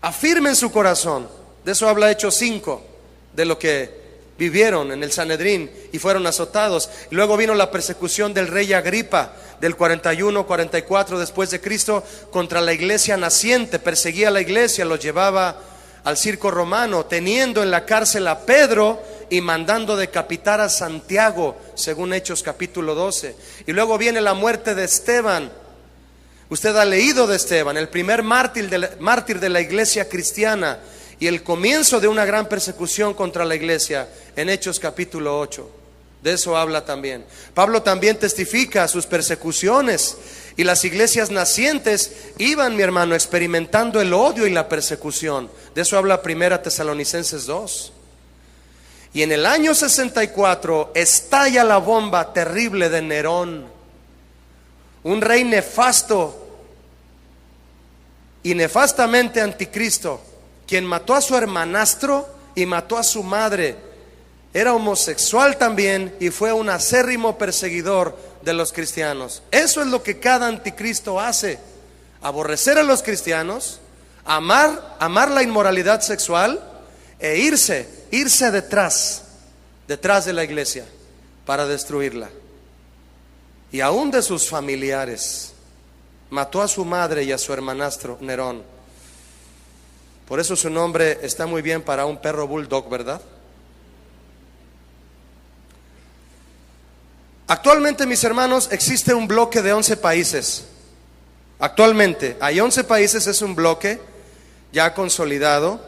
Afirmen su corazón. De eso habla Hechos 5, de lo que vivieron en el Sanedrín y fueron azotados. Y luego vino la persecución del rey Agripa del 41-44 después de Cristo contra la iglesia naciente. Perseguía a la iglesia, los llevaba al circo romano, teniendo en la cárcel a Pedro y mandando decapitar a Santiago, según Hechos capítulo 12. Y luego viene la muerte de Esteban. Usted ha leído de Esteban, el primer mártir de la iglesia cristiana, y el comienzo de una gran persecución contra la iglesia en Hechos capítulo 8. De eso habla también. Pablo también testifica sus persecuciones, y las iglesias nacientes iban, mi hermano, experimentando el odio y la persecución. De eso habla 1 Tesalonicenses 2. Y en el año 64 estalla la bomba terrible de Nerón, un rey nefasto y nefastamente anticristo, quien mató a su hermanastro y mató a su madre. Era homosexual también y fue un acérrimo perseguidor de los cristianos. Eso es lo que cada anticristo hace: aborrecer a los cristianos, amar la inmoralidad sexual e irse detrás de la iglesia para destruirla. Y aún de sus familiares. Mató a su madre y a su hermanastro Nerón. Por eso su nombre está muy bien para un perro bulldog, ¿verdad? Actualmente, mis hermanos, existe un bloque de 11 países. Actualmente hay 11 países, es un bloque ya consolidado,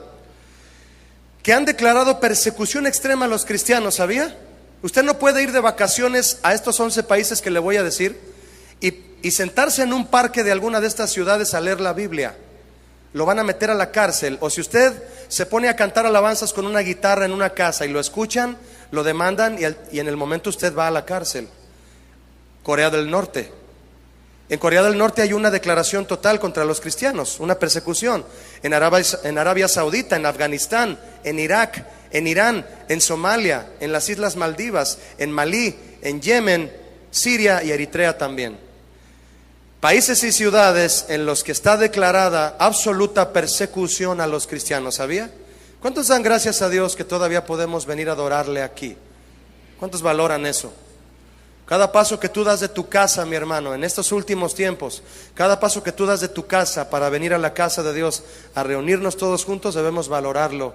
que han declarado persecución extrema a los cristianos, ¿sabía? Usted no puede ir de vacaciones a estos 11 países que le voy a decir y sentarse en un parque de alguna de estas ciudades a leer la Biblia. Lo van a meter a la cárcel. O si usted se pone a cantar alabanzas con una guitarra en una casa y lo escuchan, lo demandan y en el momento usted va a la cárcel. Corea del Norte. En Corea del Norte hay una declaración total contra los cristianos, una persecución. En Arabia Saudita, en Afganistán, en Irak, en Irán, en Somalia, en las Islas Maldivas, en Malí, en Yemen, Siria y Eritrea también. Países y ciudades en los que está declarada absoluta persecución a los cristianos, ¿sabía? ¿Cuántos dan gracias a Dios que todavía podemos venir a adorarle aquí? ¿Cuántos valoran eso? Cada paso que tú das de tu casa, mi hermano, en estos últimos tiempos, cada paso que tú das de tu casa para venir a la casa de Dios, a reunirnos todos juntos, debemos valorarlo,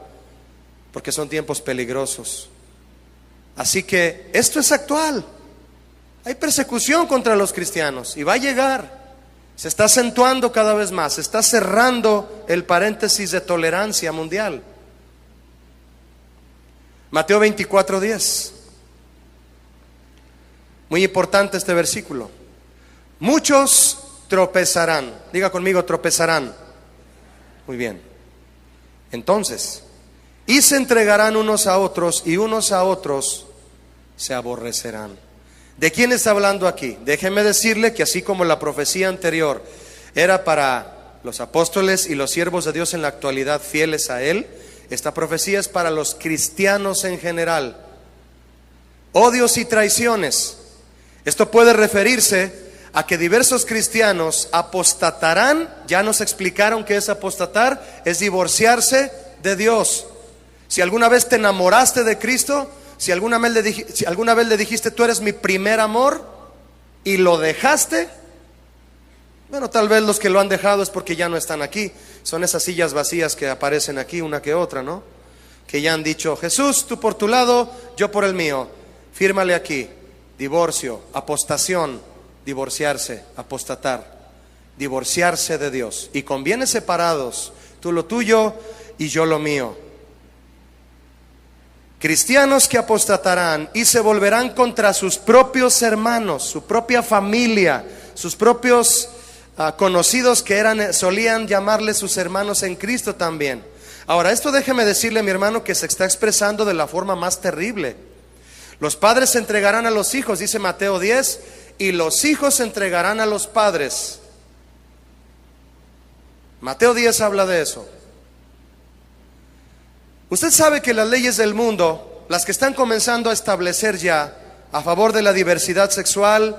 porque son tiempos peligrosos. Así que esto es actual. Hay persecución contra los cristianos y va a llegar. Se está acentuando cada vez más, se está cerrando el paréntesis de tolerancia mundial. Mateo 24:10. Muy importante este versículo. Muchos tropezarán. Diga conmigo, tropezarán. Muy bien. Entonces, y se entregarán unos a otros y unos a otros se aborrecerán. ¿De quién está hablando aquí? Déjeme decirle que así como la profecía anterior era para los apóstoles y los siervos de Dios en la actualidad fieles a Él, esta profecía es para los cristianos en general. Odios y traiciones. Esto puede referirse a que diversos cristianos apostatarán. Ya nos explicaron qué es apostatar: es divorciarse de Dios. Si alguna vez te enamoraste de Cristo, si alguna vez le dijiste, tú eres mi primer amor, y lo dejaste, bueno, tal vez los que lo han dejado es porque ya no están aquí. Son esas sillas vacías que aparecen aquí, una que otra, ¿no? Que ya han dicho, Jesús, tú por tu lado, yo por el mío. Fírmale aquí. Divorcio, apostación, divorciarse, apostatar, divorciarse de Dios. Y con bienes separados, tú lo tuyo y yo lo mío. Cristianos que apostatarán y se volverán contra sus propios hermanos, su propia familia, sus propios conocidos que solían llamarle sus hermanos en Cristo también. Ahora, esto déjeme decirle, mi hermano, que se está expresando de la forma más terrible. Los padres se entregarán a los hijos, dice Mateo 10, y los hijos se entregarán a los padres. Mateo 10 habla de eso. Usted sabe que las leyes del mundo, las que están comenzando a establecer ya a favor de la diversidad sexual,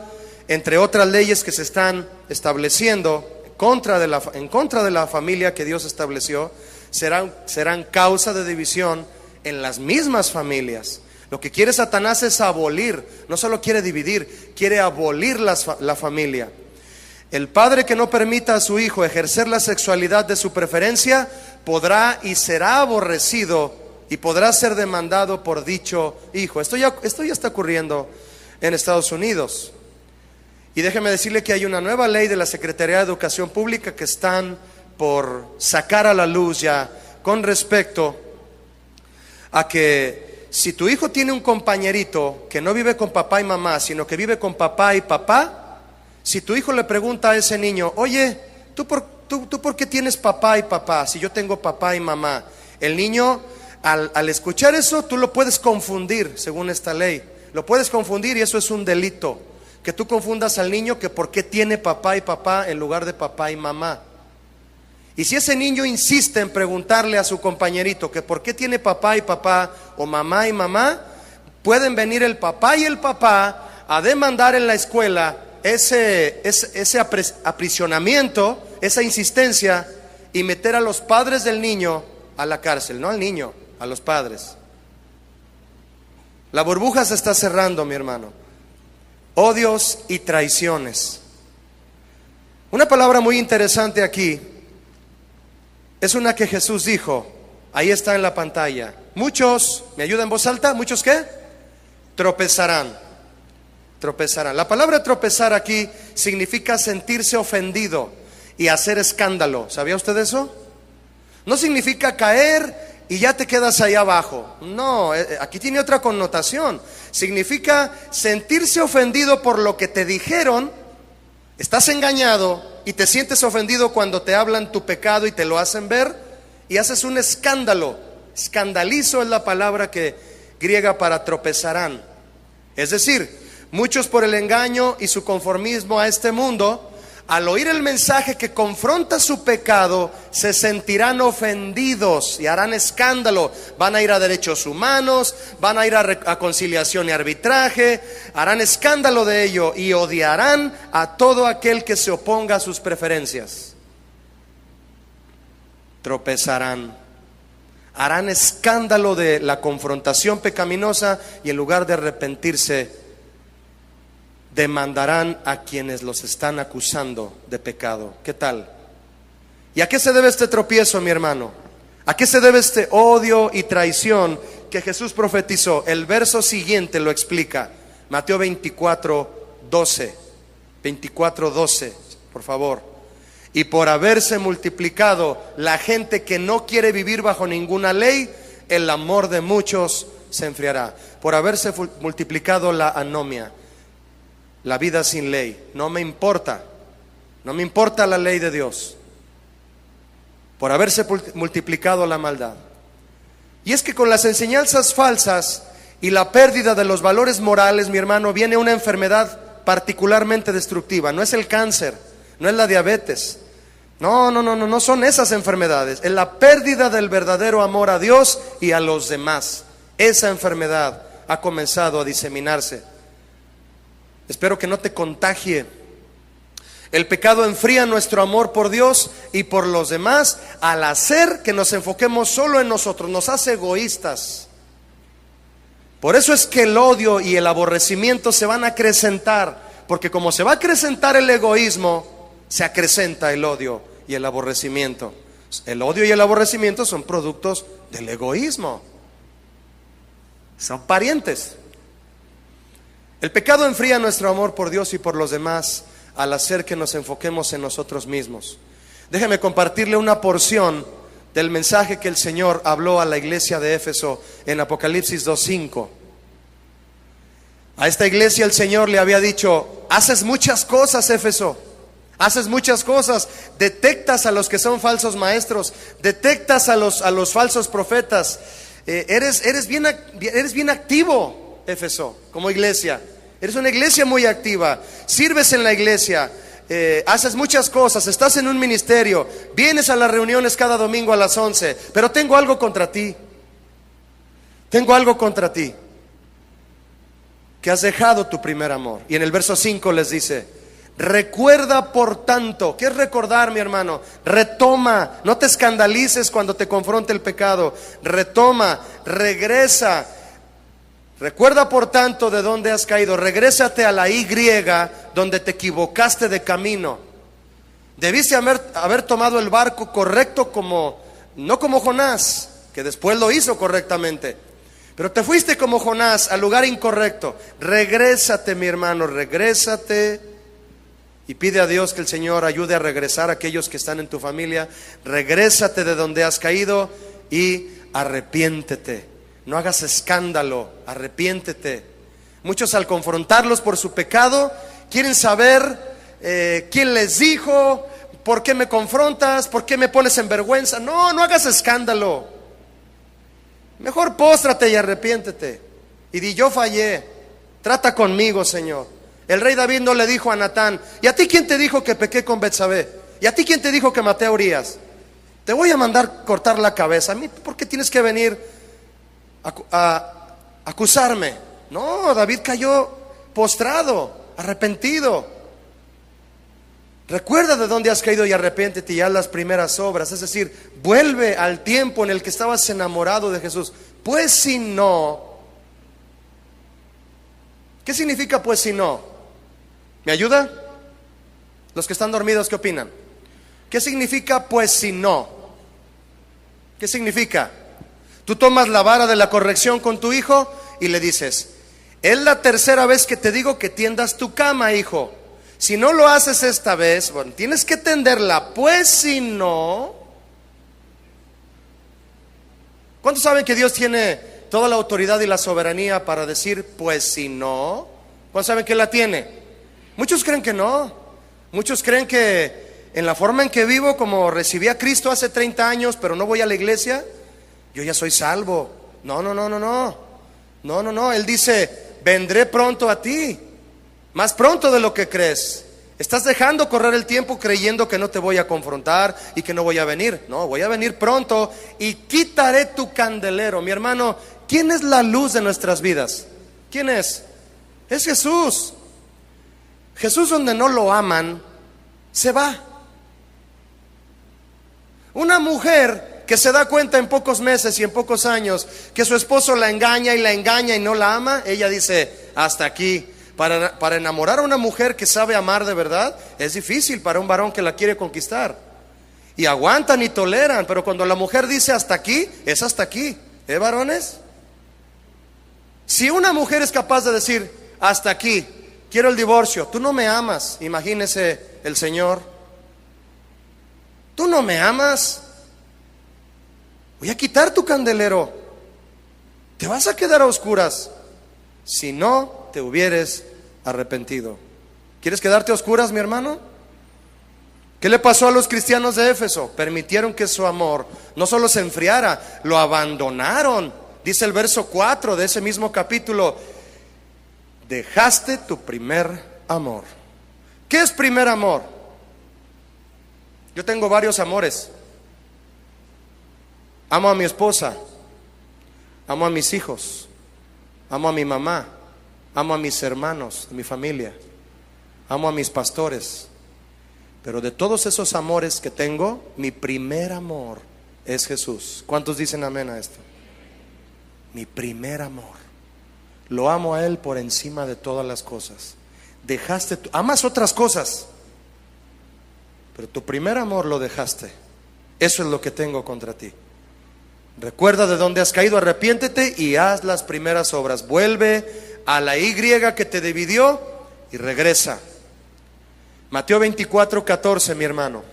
entre otras leyes que se están estableciendo en contra de la familia que Dios estableció, serán causa de división en las mismas familias. Lo que quiere Satanás es abolir, no solo quiere dividir, quiere abolir la familia. El padre que no permita a su hijo ejercer la sexualidad de su preferencia podrá y será aborrecido y podrá ser demandado por dicho hijo. Esto ya está ocurriendo en Estados Unidos. Y déjeme decirle que hay una nueva ley de la Secretaría de Educación Pública que están por sacar a la luz ya con respecto a que si tu hijo tiene un compañerito que no vive con papá y mamá, sino que vive con papá y papá, si tu hijo le pregunta a ese niño, oye, ¿tú por qué tienes papá y papá si yo tengo papá y mamá? El niño, al escuchar eso, tú lo puedes confundir, según esta ley. Lo puedes confundir y eso es un delito. Que tú confundas al niño que por qué tiene papá y papá en lugar de papá y mamá. Y si ese niño insiste en preguntarle a su compañerito que por qué tiene papá y papá o mamá y mamá, pueden venir el papá y el papá a demandar en la escuela ese aprisionamiento, esa insistencia, y meter a los padres del niño a la cárcel. No al niño, a los padres. La burbuja se está cerrando, mi hermano. Odios y traiciones. Una palabra muy interesante aquí es una que Jesús dijo. Ahí está en la pantalla. Muchos, ¿me ayuda en voz alta? ¿Muchos qué? Tropezarán. Tropezarán. La palabra tropezar aquí significa sentirse ofendido y hacer escándalo. ¿Sabía usted eso? No significa caer y ya te quedas ahí abajo. No, aquí tiene otra connotación. Significa sentirse ofendido por lo que te dijeron. Estás engañado y te sientes ofendido cuando te hablan tu pecado y te lo hacen ver y haces un escándalo. Escandalizo es la palabra griega para tropezarán. Es decir, muchos por el engaño y su conformismo a este mundo, al oír el mensaje que confronta su pecado, se sentirán ofendidos y harán escándalo. Van a ir a derechos humanos, van a ir a conciliación y arbitraje, harán escándalo de ello y odiarán a todo aquel que se oponga a sus preferencias. Tropezarán. Harán escándalo de la confrontación pecaminosa y en lugar de arrepentirse, demandarán a quienes los están acusando de pecado. ¿Qué tal? ¿Y a qué se debe este tropiezo, mi hermano? ¿A qué se debe este odio y traición que Jesús profetizó? El verso siguiente lo explica. Mateo 24:12. 24:12, por favor. Y por haberse multiplicado la gente que no quiere vivir bajo ninguna ley, el amor de muchos se enfriará. Por haberse multiplicado la anomia, la vida sin ley. No me importa la ley de Dios. Por haberse multiplicado la maldad. Y es que con las enseñanzas falsas y la pérdida de los valores morales, mi hermano, viene una enfermedad particularmente destructiva. No es el cáncer, no es la diabetes. No son esas enfermedades. Es la pérdida del verdadero amor a Dios y a los demás. Esa enfermedad ha comenzado a diseminarse. Espero que no te contagie El pecado enfría nuestro amor por Dios y por los demás al hacer que nos enfoquemos solo en nosotros, nos hace egoístas. Por eso es que el odio y el aborrecimiento se van a acrecentar, porque como se va a acrecentar el egoísmo, se acrecenta el odio y el aborrecimiento. El odio y el aborrecimiento son productos del egoísmo, son parientes. El pecado enfría nuestro amor por Dios y por los demás al hacer que nos enfoquemos en nosotros mismos. Déjeme compartirle una porción del mensaje que el Señor habló a la iglesia de Éfeso en Apocalipsis 2:5. A esta iglesia el Señor le había dicho: haces muchas cosas, Éfeso, haces muchas cosas, detectas a los que son falsos maestros, detectas a los falsos profetas, eres bien activo, Éfeso, como iglesia. Eres una iglesia muy activa, sirves en la iglesia, haces muchas cosas, estás en un ministerio, vienes a las reuniones cada domingo a las 11, pero tengo algo contra ti. Tengo algo contra ti, que has dejado tu primer amor. Y en el verso 5 les dice: recuerda por tanto. ¿Qué es recordar, mi hermano? Retoma, no te escandalices cuando te confronte el pecado. Retoma, regresa. Recuerda por tanto de dónde has caído. Regrésate a la Y donde te equivocaste de camino. Debiste haber tomado el barco correcto, no como Jonás, que después lo hizo correctamente, pero te fuiste como Jonás al lugar incorrecto. Regrésate, mi hermano, regrésate y pide a Dios que el Señor ayude a regresar a aquellos que están en tu familia. Regrésate de donde has caído y arrepiéntete. No hagas escándalo, arrepiéntete. Muchos, al confrontarlos por su pecado, quieren saber quién les dijo, por qué me confrontas, por qué me pones en vergüenza. No hagas escándalo. Mejor póstrate y arrepiéntete y di: yo fallé, trata conmigo, Señor. El rey David no le dijo a Natán: ¿y a ti quién te dijo que pequé con Betsabé? ¿Y a ti quién te dijo que maté a Urías? Te voy a mandar cortar la cabeza. ¿A mí por qué tienes que venir a acusarme? No, David cayó postrado, arrepentido. Recuerda de dónde has caído y arrepiéntete y haz las primeras obras. Es decir, vuelve al tiempo en el que estabas enamorado de Jesús. Pues si no, ¿qué significa pues si no? ¿Me ayuda? Los que están dormidos, ¿qué opinan? ¿Qué significa pues si no? ¿Qué significa? Tú tomas la vara de la corrección con tu hijo y le dices: es la tercera vez que te digo que tiendas tu cama, hijo. Si no lo haces esta vez, bueno, tienes que tenderla. Pues si no. ¿Cuántos saben que Dios tiene toda la autoridad y la soberanía para decir pues si no? ¿Cuántos saben que la tiene? Muchos creen que no. Muchos creen que en la forma en que vivo, como recibí a Cristo hace 30 años, pero no voy a la iglesia, yo ya soy salvo. No. Él dice: vendré pronto a ti, más pronto de lo que crees. Estás dejando correr el tiempo creyendo que no te voy a confrontar y que no voy a venir. No, voy a venir pronto y quitaré tu candelero. Mi hermano, ¿quién es la luz de nuestras vidas? ¿Quién es? Es Jesús. Jesús, donde no lo aman, se va. Una mujer que se da cuenta en pocos meses y en pocos años que su esposo la engaña y no la ama, ella dice: hasta aquí. Para enamorar a una mujer que sabe amar de verdad es difícil para un varón que la quiere conquistar. Y aguantan y toleran, pero cuando la mujer dice hasta aquí, es hasta aquí. ¿Varones? Si una mujer es capaz de decir hasta aquí, quiero el divorcio, tú no me amas, imagínese el Señor. Tú no me amas, voy a quitar tu candelero, te vas a quedar a oscuras si no te hubieres arrepentido. ¿Quieres quedarte a oscuras, mi hermano? ¿Qué le pasó a los cristianos de Éfeso? Permitieron que su amor no solo se enfriara, lo abandonaron. Dice el verso 4 de ese mismo capítulo: dejaste tu primer amor. ¿Qué es primer amor? Yo tengo varios amores. Amo a mi esposa, amo a mis hijos, amo a mi mamá, amo a mis hermanos, a mi familia, amo a mis pastores. Pero de todos esos amores que tengo, mi primer amor es Jesús. ¿Cuántos dicen amén a esto? Mi primer amor. Lo amo a Él por encima de todas las cosas. Amas otras cosas, pero tu primer amor lo dejaste. Eso es lo que tengo contra ti. Recuerda de dónde has caído, arrepiéntete y haz las primeras obras. Vuelve a la Y que te dividió y regresa. Mateo 24:14, mi hermano.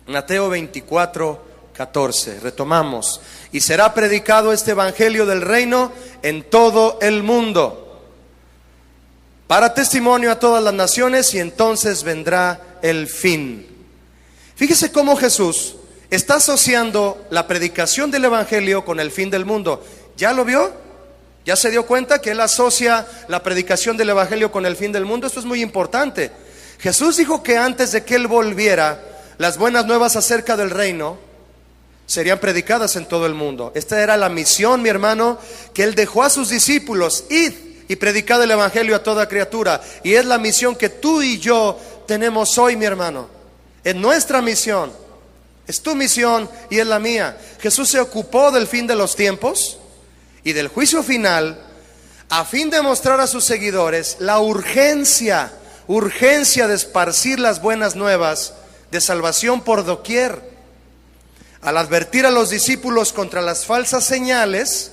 Mateo 24:14. Retomamos. Y será predicado este evangelio del reino en todo el mundo, para testimonio a todas las naciones, y entonces vendrá el fin. Fíjese cómo Jesús está asociando la predicación del evangelio con el fin del mundo. ¿Ya lo vio? ¿Ya se dio cuenta que Él asocia la predicación del evangelio con el fin del mundo? Esto es muy importante. Jesús dijo que antes de que Él volviera, las buenas nuevas acerca del reino serían predicadas en todo el mundo. Esta era la misión, mi hermano, que Él dejó a sus discípulos: id y predicad el evangelio a toda criatura. Y es la misión que tú y yo tenemos hoy, mi hermano. Es nuestra misión, es tu misión y es la mía. Jesús se ocupó del fin de los tiempos y del juicio final, a fin de mostrar a sus seguidores la urgencia de esparcir las buenas nuevas de salvación por doquier. Al advertir a los discípulos contra las falsas señales,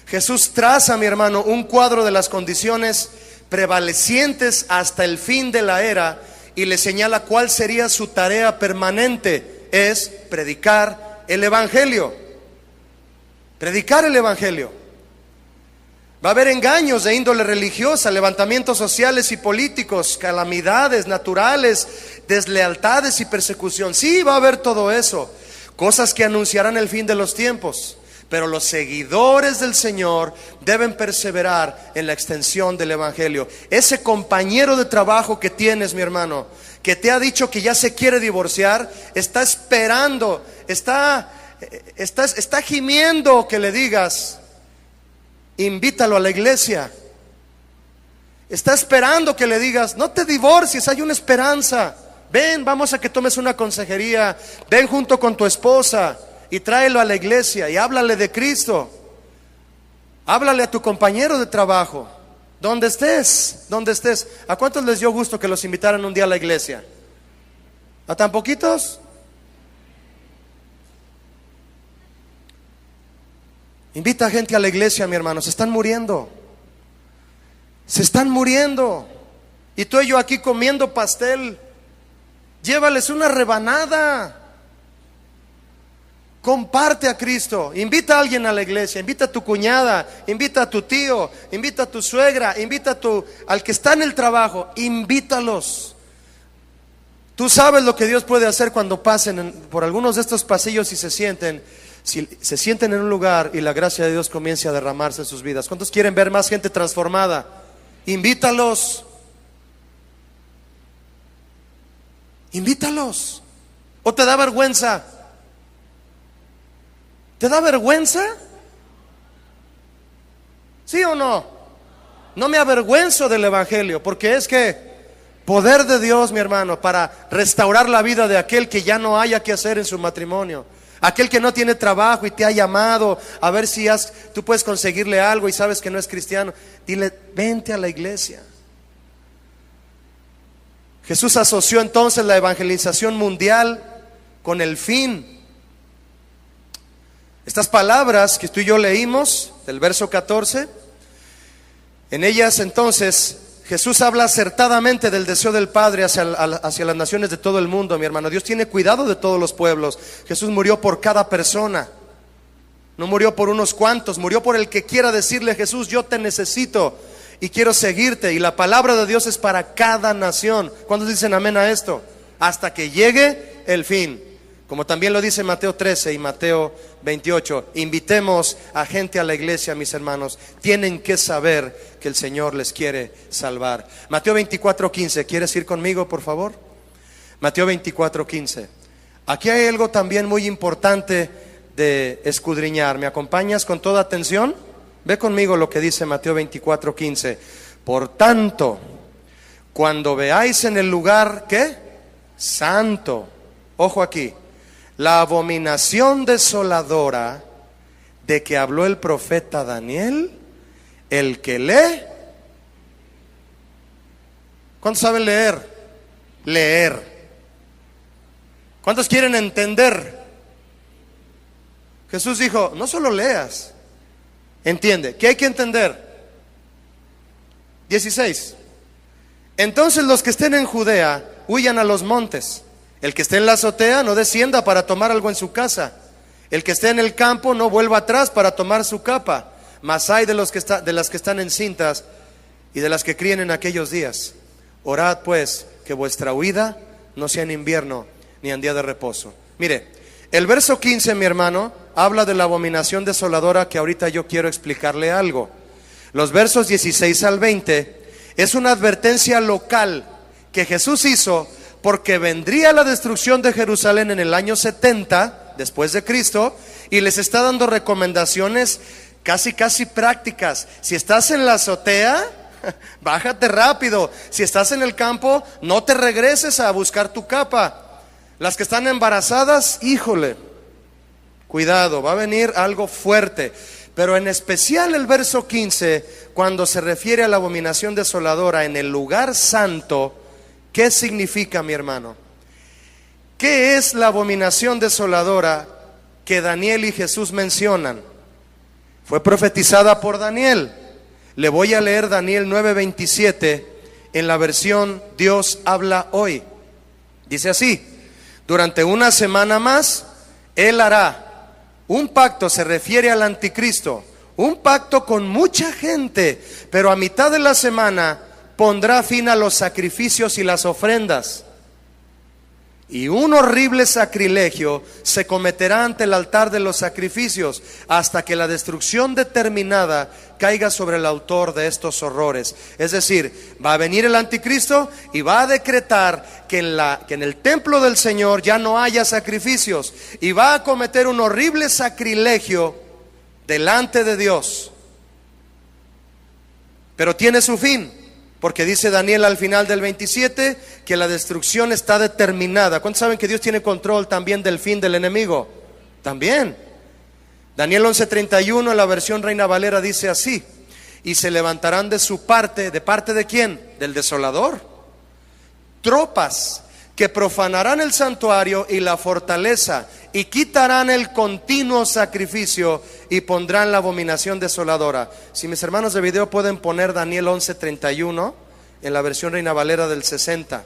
Jesús traza, mi hermano, un cuadro de las condiciones prevalecientes hasta el fin de la era y le señala cuál sería su tarea permanente: es predicar el evangelio. Predicar el evangelio. Va a haber engaños de índole religiosa, levantamientos sociales y políticos, calamidades naturales, deslealtades y persecución. Sí, va a haber todo eso, cosas que anunciarán el fin de los tiempos. Pero los seguidores del Señor deben perseverar en la extensión del evangelio. Ese compañero de trabajo que tienes, mi hermano, que te ha dicho que ya se quiere divorciar, está esperando, está gimiendo que le digas: invítalo a la iglesia. Está esperando que le digas: no te divorcies, hay una esperanza. Ven, vamos a que tomes una consejería. Ven junto con tu esposa y tráelo a la iglesia y háblale de Cristo. Háblale a tu compañero de trabajo, donde estés. ¿A cuántos les dio gusto que los invitaran un día a la iglesia? ¿A tan poquitos? Invita a gente a la iglesia, mi hermano. Se están muriendo. Y tú y yo aquí comiendo pastel. Llévales una rebanada. Comparte a Cristo. Invita a alguien a la iglesia. Invita a tu cuñada, invita a tu tío, invita a tu suegra, invita al que está en el trabajo. Invítalos. Tú sabes lo que Dios puede hacer cuando pasen por algunos de estos pasillos y se sienten en un lugar y la gracia de Dios comience a derramarse en sus vidas. ¿Cuántos quieren ver más gente transformada? Invítalos. ¿O te da vergüenza? ¿Te da vergüenza? ¿Sí o no? No me avergüenzo del evangelio, porque es que poder de Dios, mi hermano, para restaurar la vida de aquel que ya no haya que hacer en su matrimonio, aquel que no tiene trabajo y te ha llamado a ver si tú puedes conseguirle algo y sabes que no es cristiano. Dile: vente a la iglesia. Jesús asoció entonces la evangelización mundial con el fin. Estas palabras que tú y yo leímos del verso 14, en ellas entonces Jesús habla acertadamente del deseo del Padre hacia las naciones de todo el mundo, mi hermano. Dios tiene cuidado de todos los pueblos. Jesús murió por cada persona. No murió por unos cuantos, murió por el que quiera decirle: Jesús, yo te necesito y quiero seguirte. Y la palabra de Dios es para cada nación. ¿Cuántos dicen amén a esto? Hasta que llegue el fin. Como también lo dice Mateo 13 y Mateo 28. Invitemos a gente a la iglesia, mis hermanos. Tienen que saber que el Señor les quiere salvar. Mateo 24:15. ¿Quieres ir conmigo, por favor? Mateo 24:15. Aquí hay algo también muy importante de escudriñar. ¿Me acompañas con toda atención? Ve conmigo lo que dice Mateo 24:15. Por tanto, cuando veáis en el lugar, ¿qué? santo. Ojo aquí, la abominación desoladora de que habló el profeta Daniel, el que lee. ¿Cuántos saben leer? Leer. ¿Cuántos quieren entender? Jesús dijo, no solo leas, entiende. ¿Qué hay que entender? 16. Entonces los que estén en Judea huyan a los montes. El que esté en la azotea no descienda para tomar algo en su casa. El que esté en el campo no vuelva atrás para tomar su capa. Mas hay de las que están encintas y de las que críen en aquellos días. Orad pues que vuestra huida no sea en invierno ni en día de reposo. Mire, el verso 15, mi hermano, habla de la abominación desoladora, que ahorita yo quiero explicarle algo. Los versos 16 al 20 es una advertencia local que Jesús hizo, porque vendría la destrucción de Jerusalén en el año 70 después de Cristo, y les está dando recomendaciones casi prácticas. Si estás en la azotea, bájate rápido. Si estás en el campo, no te regreses a buscar tu capa. Las que están embarazadas, híjole, cuidado, va a venir algo fuerte. Pero en especial el verso 15, cuando se refiere a la abominación desoladora en el lugar santo, ¿qué significa, mi hermano? ¿Qué es la abominación desoladora que Daniel y Jesús mencionan? Fue profetizada por Daniel. Le voy a leer Daniel 9:27 en la versión Dios habla hoy. Dice así: durante una semana más, Él hará un pacto, se refiere al anticristo, un pacto con mucha gente, pero a mitad de la semana pondrá fin a los sacrificios y las ofrendas. Y un horrible sacrilegio se cometerá ante el altar de los sacrificios, hasta que la destrucción determinada caiga sobre el autor de estos horrores. Es decir, va a venir el anticristo y va a decretar que en el templo del Señor ya no haya sacrificios, y va a cometer un horrible sacrilegio delante de Dios. Pero tiene su fin, porque dice Daniel al final del 27 que la destrucción está determinada. ¿Cuántos saben que Dios tiene control también del fin del enemigo? También. Daniel 11:31 en la versión Reina Valera dice así: y se levantarán de su parte. ¿De parte de quién? Del desolador. Tropas que profanarán el santuario y la fortaleza, y quitarán el continuo sacrificio y pondrán la abominación desoladora. Si mis hermanos de video pueden poner Daniel 11:31 en la versión Reina Valera del 60.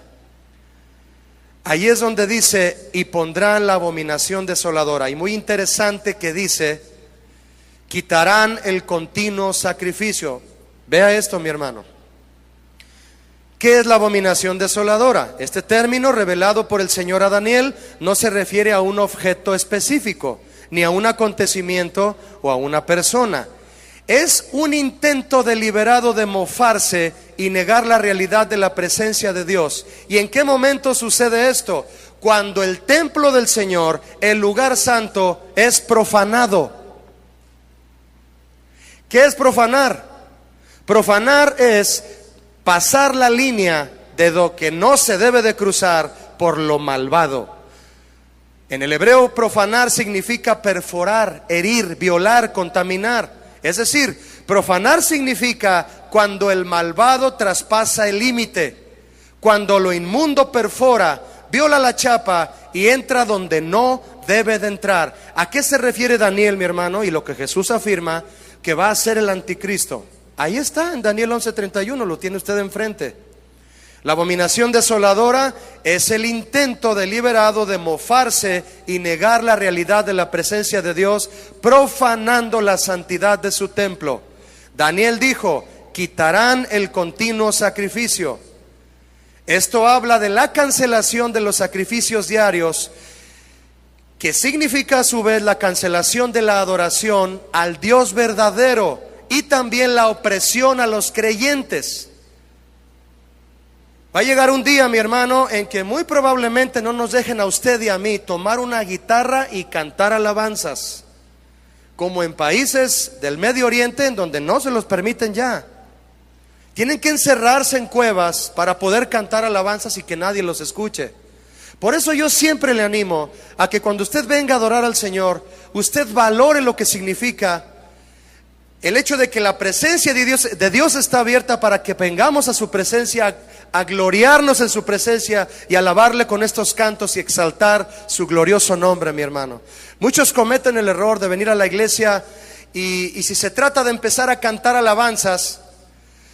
Ahí es donde dice: y pondrán la abominación desoladora. Y muy interesante que dice: quitarán el continuo sacrificio. Vea esto, mi hermano. ¿Qué es la abominación desoladora? Este término revelado por el Señor a Daniel no se refiere a un objeto específico, ni a un acontecimiento o a una persona. Es un intento deliberado de mofarse y negar la realidad de la presencia de Dios. ¿Y en qué momento sucede esto? Cuando el templo del Señor, el lugar santo, es profanado. ¿Qué es profanar? Profanar es pasar la línea de lo que no se debe de cruzar por lo malvado. En el hebreo, profanar significa perforar, herir, violar, contaminar. Es decir, profanar significa cuando el malvado traspasa el límite, cuando lo inmundo perfora, viola la chapa y entra donde no debe de entrar. ¿A qué se refiere Daniel, mi hermano? Y lo que Jesús afirma que va a ser el anticristo. Ahí está en Daniel 11:31, lo tiene usted enfrente. La abominación desoladora es el intento deliberado de mofarse y negar la realidad de la presencia de Dios, profanando la santidad de su templo. Daniel dijo: quitarán el continuo sacrificio. Esto habla de la cancelación de los sacrificios diarios, que significa a su vez la cancelación de la adoración al Dios verdadero, y también la opresión a los creyentes. Va a llegar un día, mi hermano, en que muy probablemente no nos dejen a usted y a mí tomar una guitarra y cantar alabanzas, como en países del Medio Oriente, en donde no se los permiten ya. Tienen que encerrarse en cuevas para poder cantar alabanzas y que nadie los escuche, Por eso yo siempre le animo a que cuando usted venga a adorar al Señor, usted valore lo que significa el hecho de que la presencia de Dios está abierta para que vengamos a su presencia, a gloriarnos en su presencia y alabarle con estos cantos y exaltar su glorioso nombre, mi hermano. Muchos cometen el error de venir a la iglesia y si se trata de empezar a cantar alabanzas,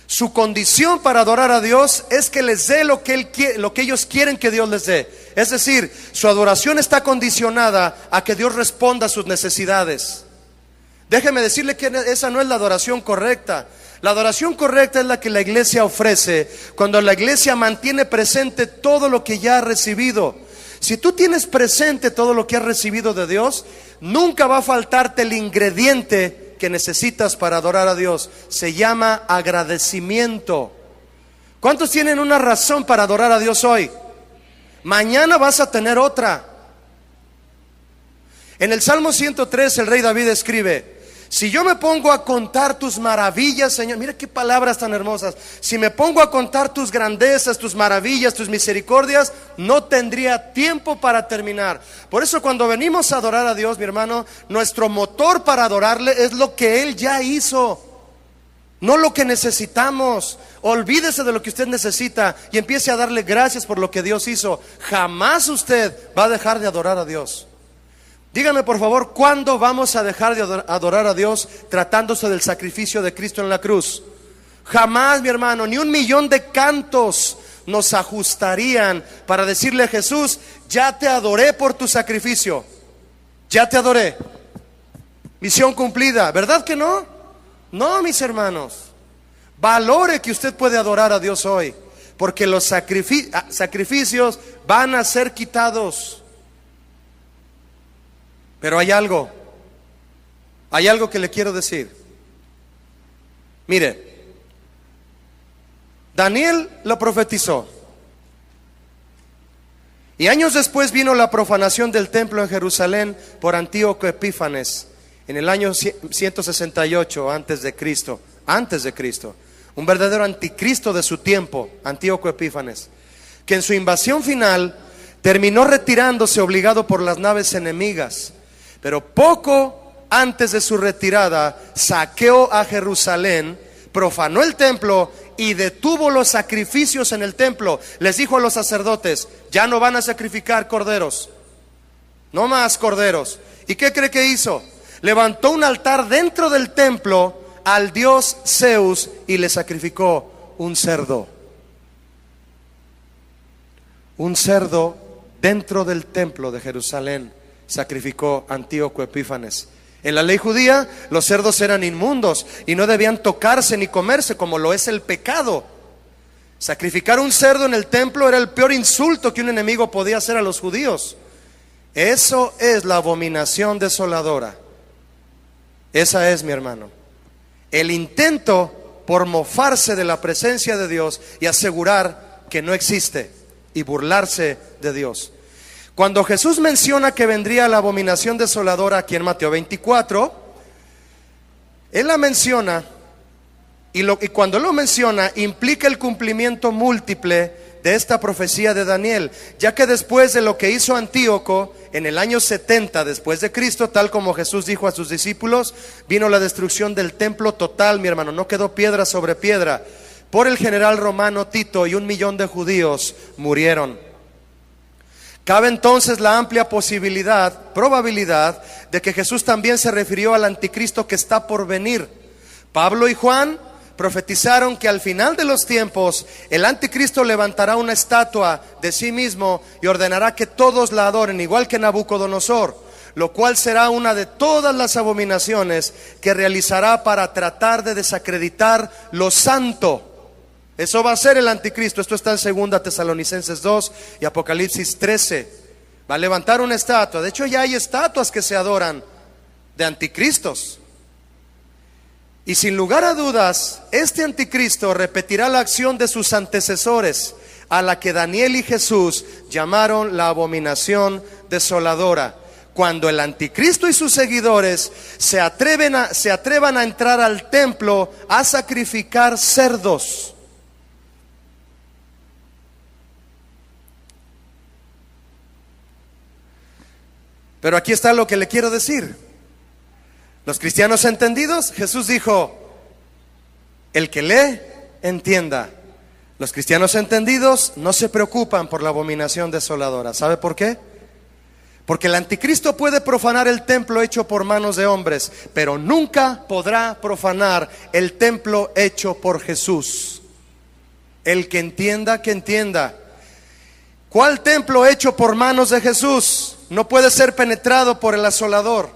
su condición para adorar a Dios es que les dé lo que ellos quieren que Dios les dé. Es decir, su adoración está condicionada a que Dios responda a sus necesidades. Déjeme decirle que esa no es la adoración correcta. La adoración correcta es la que la iglesia ofrece cuando la iglesia mantiene presente todo lo que ya ha recibido. Si tú tienes presente todo lo que has recibido de Dios, nunca va a faltarte el ingrediente que necesitas para adorar a Dios. Se llama agradecimiento. ¿Cuántos tienen una razón para adorar a Dios hoy? Mañana vas a tener otra. En el Salmo 103 el rey David escribe: si yo me pongo a contar tus maravillas, Señor, mira qué palabras tan hermosas. Si me pongo a contar tus grandezas, tus maravillas, tus misericordias, no tendría tiempo para terminar. Por eso cuando venimos a adorar a Dios, mi hermano, nuestro motor para adorarle es lo que Él ya hizo, no lo que necesitamos. Olvídese de lo que usted necesita y empiece a darle gracias por lo que Dios hizo. Jamás usted va a dejar de adorar a Dios. Dígame por favor, ¿cuándo vamos a dejar de adorar a Dios tratándose del sacrificio de Cristo en la cruz? Jamás, mi hermano. Ni 1,000,000 de cantos nos ajustarían para decirle a Jesús: ya te adoré por tu sacrificio, ya te adoré, misión cumplida. ¿Verdad que no? No, mis hermanos. Valore que usted puede adorar a Dios hoy, porque los sacrificios van a ser quitados. Pero hay algo que le quiero decir. Mire, Daniel lo profetizó, y años después vino la profanación del templo en Jerusalén por Antíoco Epífanes en el año 168 antes de Cristo, un verdadero anticristo de su tiempo, Antíoco Epífanes, que en su invasión final terminó retirándose obligado por las naves enemigas. Pero poco antes de su retirada saqueó a Jerusalén, profanó el templo y detuvo los sacrificios en el templo. Les dijo a los sacerdotes: ya no van a sacrificar corderos, no más corderos. ¿Y qué cree que hizo? Levantó un altar dentro del templo al dios Zeus y le sacrificó un cerdo. Un cerdo dentro del templo de Jerusalén sacrificó Antíoco Epífanes. En la ley judía, los cerdos eran inmundos y no debían tocarse ni comerse, como lo es el pecado. Sacrificar un cerdo en el templo era el peor insulto que un enemigo podía hacer a los judíos. Eso es la abominación desoladora. Esa es, mi hermano, el intento por mofarse de la presencia de Dios y asegurar que no existe y burlarse de Dios. Cuando Jesús menciona que vendría la abominación desoladora aquí en Mateo 24, Él la menciona y cuando lo menciona implica el cumplimiento múltiple de esta profecía de Daniel, ya que después de lo que hizo Antíoco en el año 70 después de Cristo, tal como Jesús dijo a sus discípulos, vino la destrucción del templo total, mi hermano. No quedó piedra sobre piedra. Por el general romano Tito y 1,000,000 de judíos murieron. Cabe entonces la amplia probabilidad de que Jesús también se refirió al anticristo que está por venir. Pablo y Juan profetizaron que al final de los tiempos el anticristo levantará una estatua de sí mismo y ordenará que todos la adoren, igual que Nabucodonosor, lo cual será una de todas las abominaciones que realizará para tratar de desacreditar lo santo. Eso va a ser el anticristo. Esto está en 2 Tesalonicenses 2 y Apocalipsis 13. Va a levantar una estatua. De hecho, ya hay estatuas que se adoran de anticristos. Y sin lugar a dudas, este anticristo repetirá la acción de sus antecesores, a la que Daniel y Jesús llamaron la abominación desoladora. Cuando el anticristo y sus seguidores se atrevan a entrar al templo a sacrificar cerdos. Pero aquí está lo que le quiero decir. Los cristianos entendidos, Jesús dijo, el que lee, entienda. Los cristianos entendidos no se preocupan por la abominación desoladora. ¿Sabe por qué? Porque el anticristo puede profanar el templo hecho por manos de hombres, pero nunca podrá profanar el templo hecho por Jesús. El que entienda, que entienda. ¿Cuál templo hecho por manos de Jesús no puede ser penetrado por el asolador,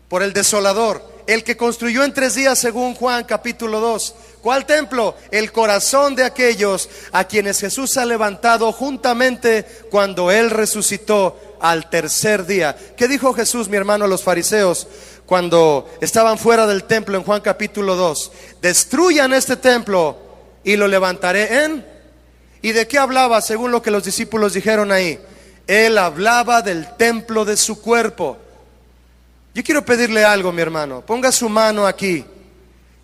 por el desolador? El que construyó en 3 días según Juan capítulo 2. ¿Cuál templo? El corazón de aquellos a quienes Jesús ha levantado juntamente cuando Él resucitó al tercer día. ¿Qué dijo Jesús, mi hermano, a los fariseos cuando estaban fuera del templo en Juan capítulo 2? Destruyan este templo y lo levantaré en... ¿Y de qué hablaba según lo que los discípulos dijeron ahí? Él hablaba del templo de su cuerpo. Yo quiero pedirle algo, mi hermano. Ponga su mano aquí.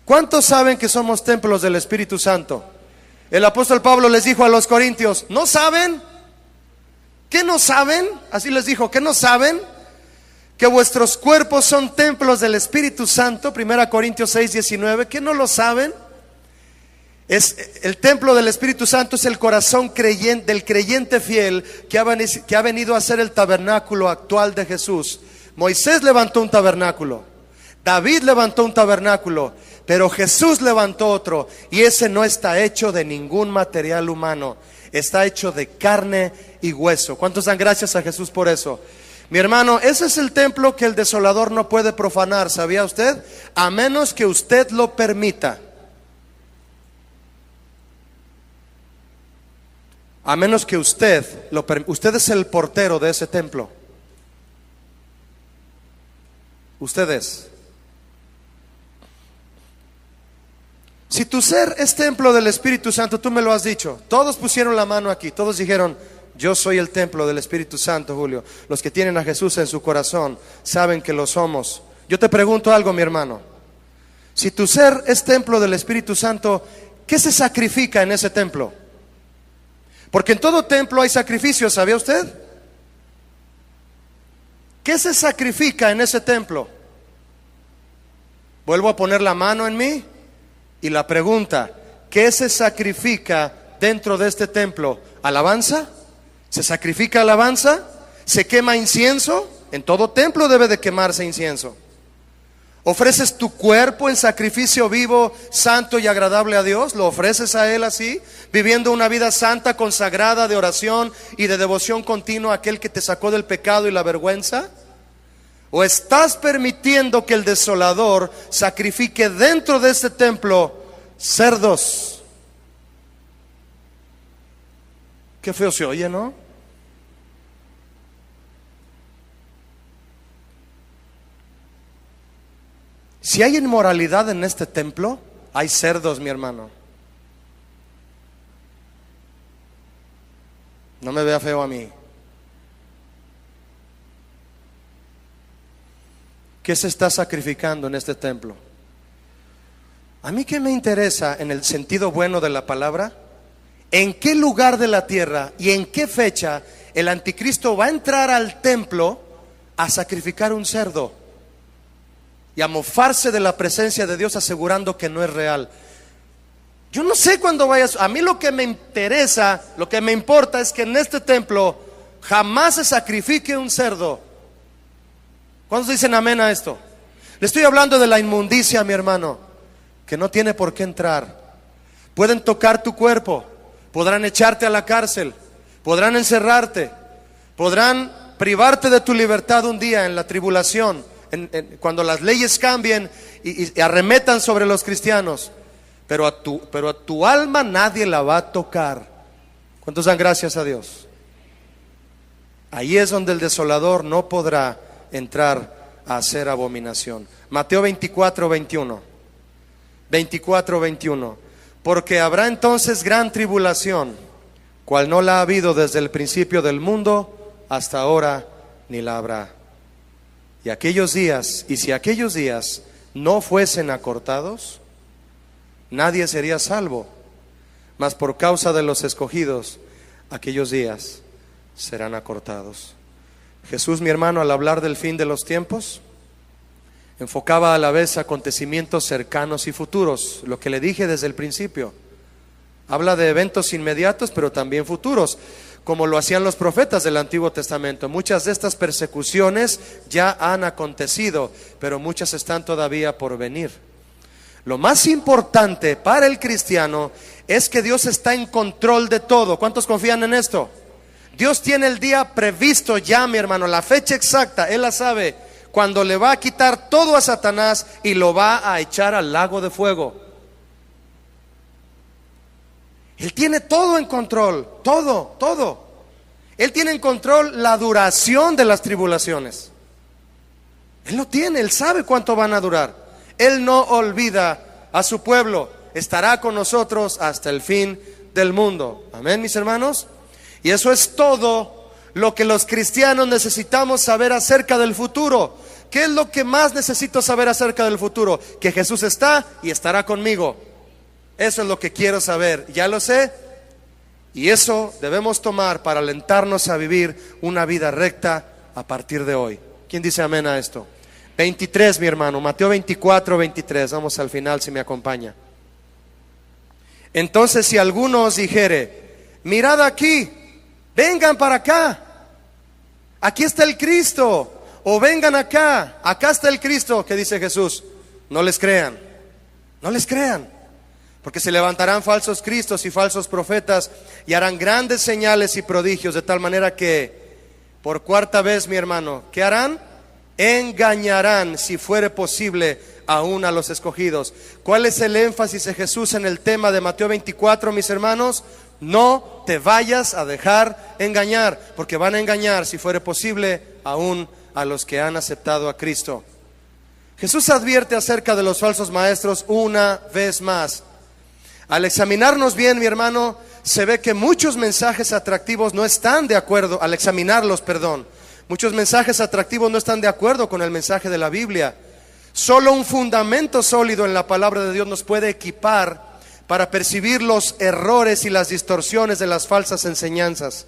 ¿Cuántos saben que somos templos del Espíritu Santo? El apóstol Pablo les dijo a los corintios, ¿no saben? ¿Qué no saben? Así les dijo, ¿qué no saben? Que vuestros cuerpos son templos del Espíritu Santo. 1 Corintios 6:19. ¿Qué no lo saben? El templo del Espíritu Santo es el corazón del creyente fiel que ha venido a ser el tabernáculo actual de Jesús. Moisés levantó un tabernáculo, David levantó un tabernáculo, pero Jesús levantó otro, y ese no está hecho de ningún material humano, está hecho de carne y hueso. ¿Cuántos dan gracias a Jesús por eso? Mi hermano, ese es el templo que el desolador no puede profanar, ¿sabía usted? A menos que usted lo permita. A menos que usted es el portero de ese templo. Ustedes. Si tu ser es templo del Espíritu Santo, tú me lo has dicho. Todos pusieron la mano aquí, todos dijeron, yo soy el templo del Espíritu Santo, Julio. Los que tienen a Jesús en su corazón saben que lo somos. Yo te pregunto algo, mi hermano. Si tu ser es templo del Espíritu Santo, ¿qué se sacrifica en ese templo? Porque en todo templo hay sacrificios, ¿sabía usted? ¿Qué se sacrifica en ese templo? Vuelvo a poner la mano en mí y la pregunta, ¿qué se sacrifica dentro de este templo? ¿Alabanza? ¿Se sacrifica alabanza? ¿Se quema incienso? En todo templo debe de quemarse incienso. ¿Ofreces tu cuerpo en sacrificio vivo, santo y agradable a Dios? ¿Lo ofreces a Él así? Viviendo una vida santa, consagrada, de oración y de devoción continua a aquel que te sacó del pecado y la vergüenza. ¿O estás permitiendo que el desolador sacrifique dentro de este templo cerdos? Qué feo se oye, ¿no? Si hay inmoralidad en este templo, hay cerdos, mi hermano. No me vea feo a mí. ¿Qué se está sacrificando en este templo? A mí, ¿qué me interesa en el sentido bueno de la palabra? ¿En qué lugar de la tierra y en qué fecha el anticristo va a entrar al templo a sacrificar un cerdo y a mofarse de la presencia de Dios, asegurando que no es real? Yo no sé cuándo vayas. A mí lo que me interesa, lo que me importa es que en este templo jamás se sacrifique un cerdo. ¿Cuántos dicen amén a esto? Le estoy hablando de la inmundicia, mi hermano, que no tiene por qué entrar. Pueden tocar tu cuerpo, podrán echarte a la cárcel, podrán encerrarte, podrán privarte de tu libertad un día en la tribulación, cuando las leyes cambien y arremetan sobre los cristianos, pero a tu alma nadie la va a tocar. ¿Cuántos dan gracias a Dios? Ahí es donde el desolador no podrá entrar a hacer abominación. Mateo 24:21. 24:21. Porque habrá entonces gran tribulación, cual no la ha habido desde el principio del mundo hasta ahora, ni la habrá. Y aquellos días, y si aquellos días no fuesen acortados, nadie sería salvo. Mas por causa de los escogidos, aquellos días serán acortados. Jesús, mi hermano, al hablar del fin de los tiempos, enfocaba a la vez acontecimientos cercanos y futuros, lo que le dije desde el principio. Habla de eventos inmediatos, pero también futuros, como lo hacían los profetas del Antiguo Testamento. Muchas de estas persecuciones ya han acontecido, pero muchas están todavía por venir. Lo más importante para el cristiano es que Dios está en control de todo. ¿Cuántos confían en esto? Dios tiene el día previsto ya, mi hermano, la fecha exacta, Él la sabe, cuando le va a quitar todo a Satanás y lo va a echar al lago de fuego. Él tiene todo en control, todo. Él tiene en control la duración de las tribulaciones. Él lo tiene, Él sabe cuánto van a durar. Él no olvida a su pueblo, estará con nosotros hasta el fin del mundo. Amén, mis hermanos. Y eso es todo lo que los cristianos necesitamos saber acerca del futuro. ¿Qué es lo que más necesito saber acerca del futuro? Que Jesús está y estará conmigo. Eso es lo que quiero saber, ya lo sé. Y eso debemos tomar para alentarnos a vivir una vida recta a partir de hoy. ¿Quién dice amén a esto? 23, mi hermano, Mateo 24, 23. Vamos al final si me acompaña. Entonces, si alguno os dijere, mirad aquí, vengan para acá, aquí está el Cristo, o vengan acá está el Cristo, que dice Jesús, no les crean, porque se levantarán falsos cristos y falsos profetas y harán grandes señales y prodigios, de tal manera que, por cuarta vez, mi hermano, ¿qué harán? Engañarán, si fuere posible, aún a los escogidos. ¿Cuál es el énfasis de Jesús en el tema de Mateo 24, mis hermanos? No te vayas a dejar engañar, porque van a engañar, si fuere posible, aún a los que han aceptado a Cristo. Jesús advierte acerca de los falsos maestros una vez más. Al examinarnos bien, mi hermano, se ve que muchos mensajes atractivos no están de acuerdo, muchos mensajes atractivos no están de acuerdo con el mensaje de la Biblia. Solo un fundamento sólido en la palabra de Dios nos puede equipar para percibir los errores y las distorsiones de las falsas enseñanzas.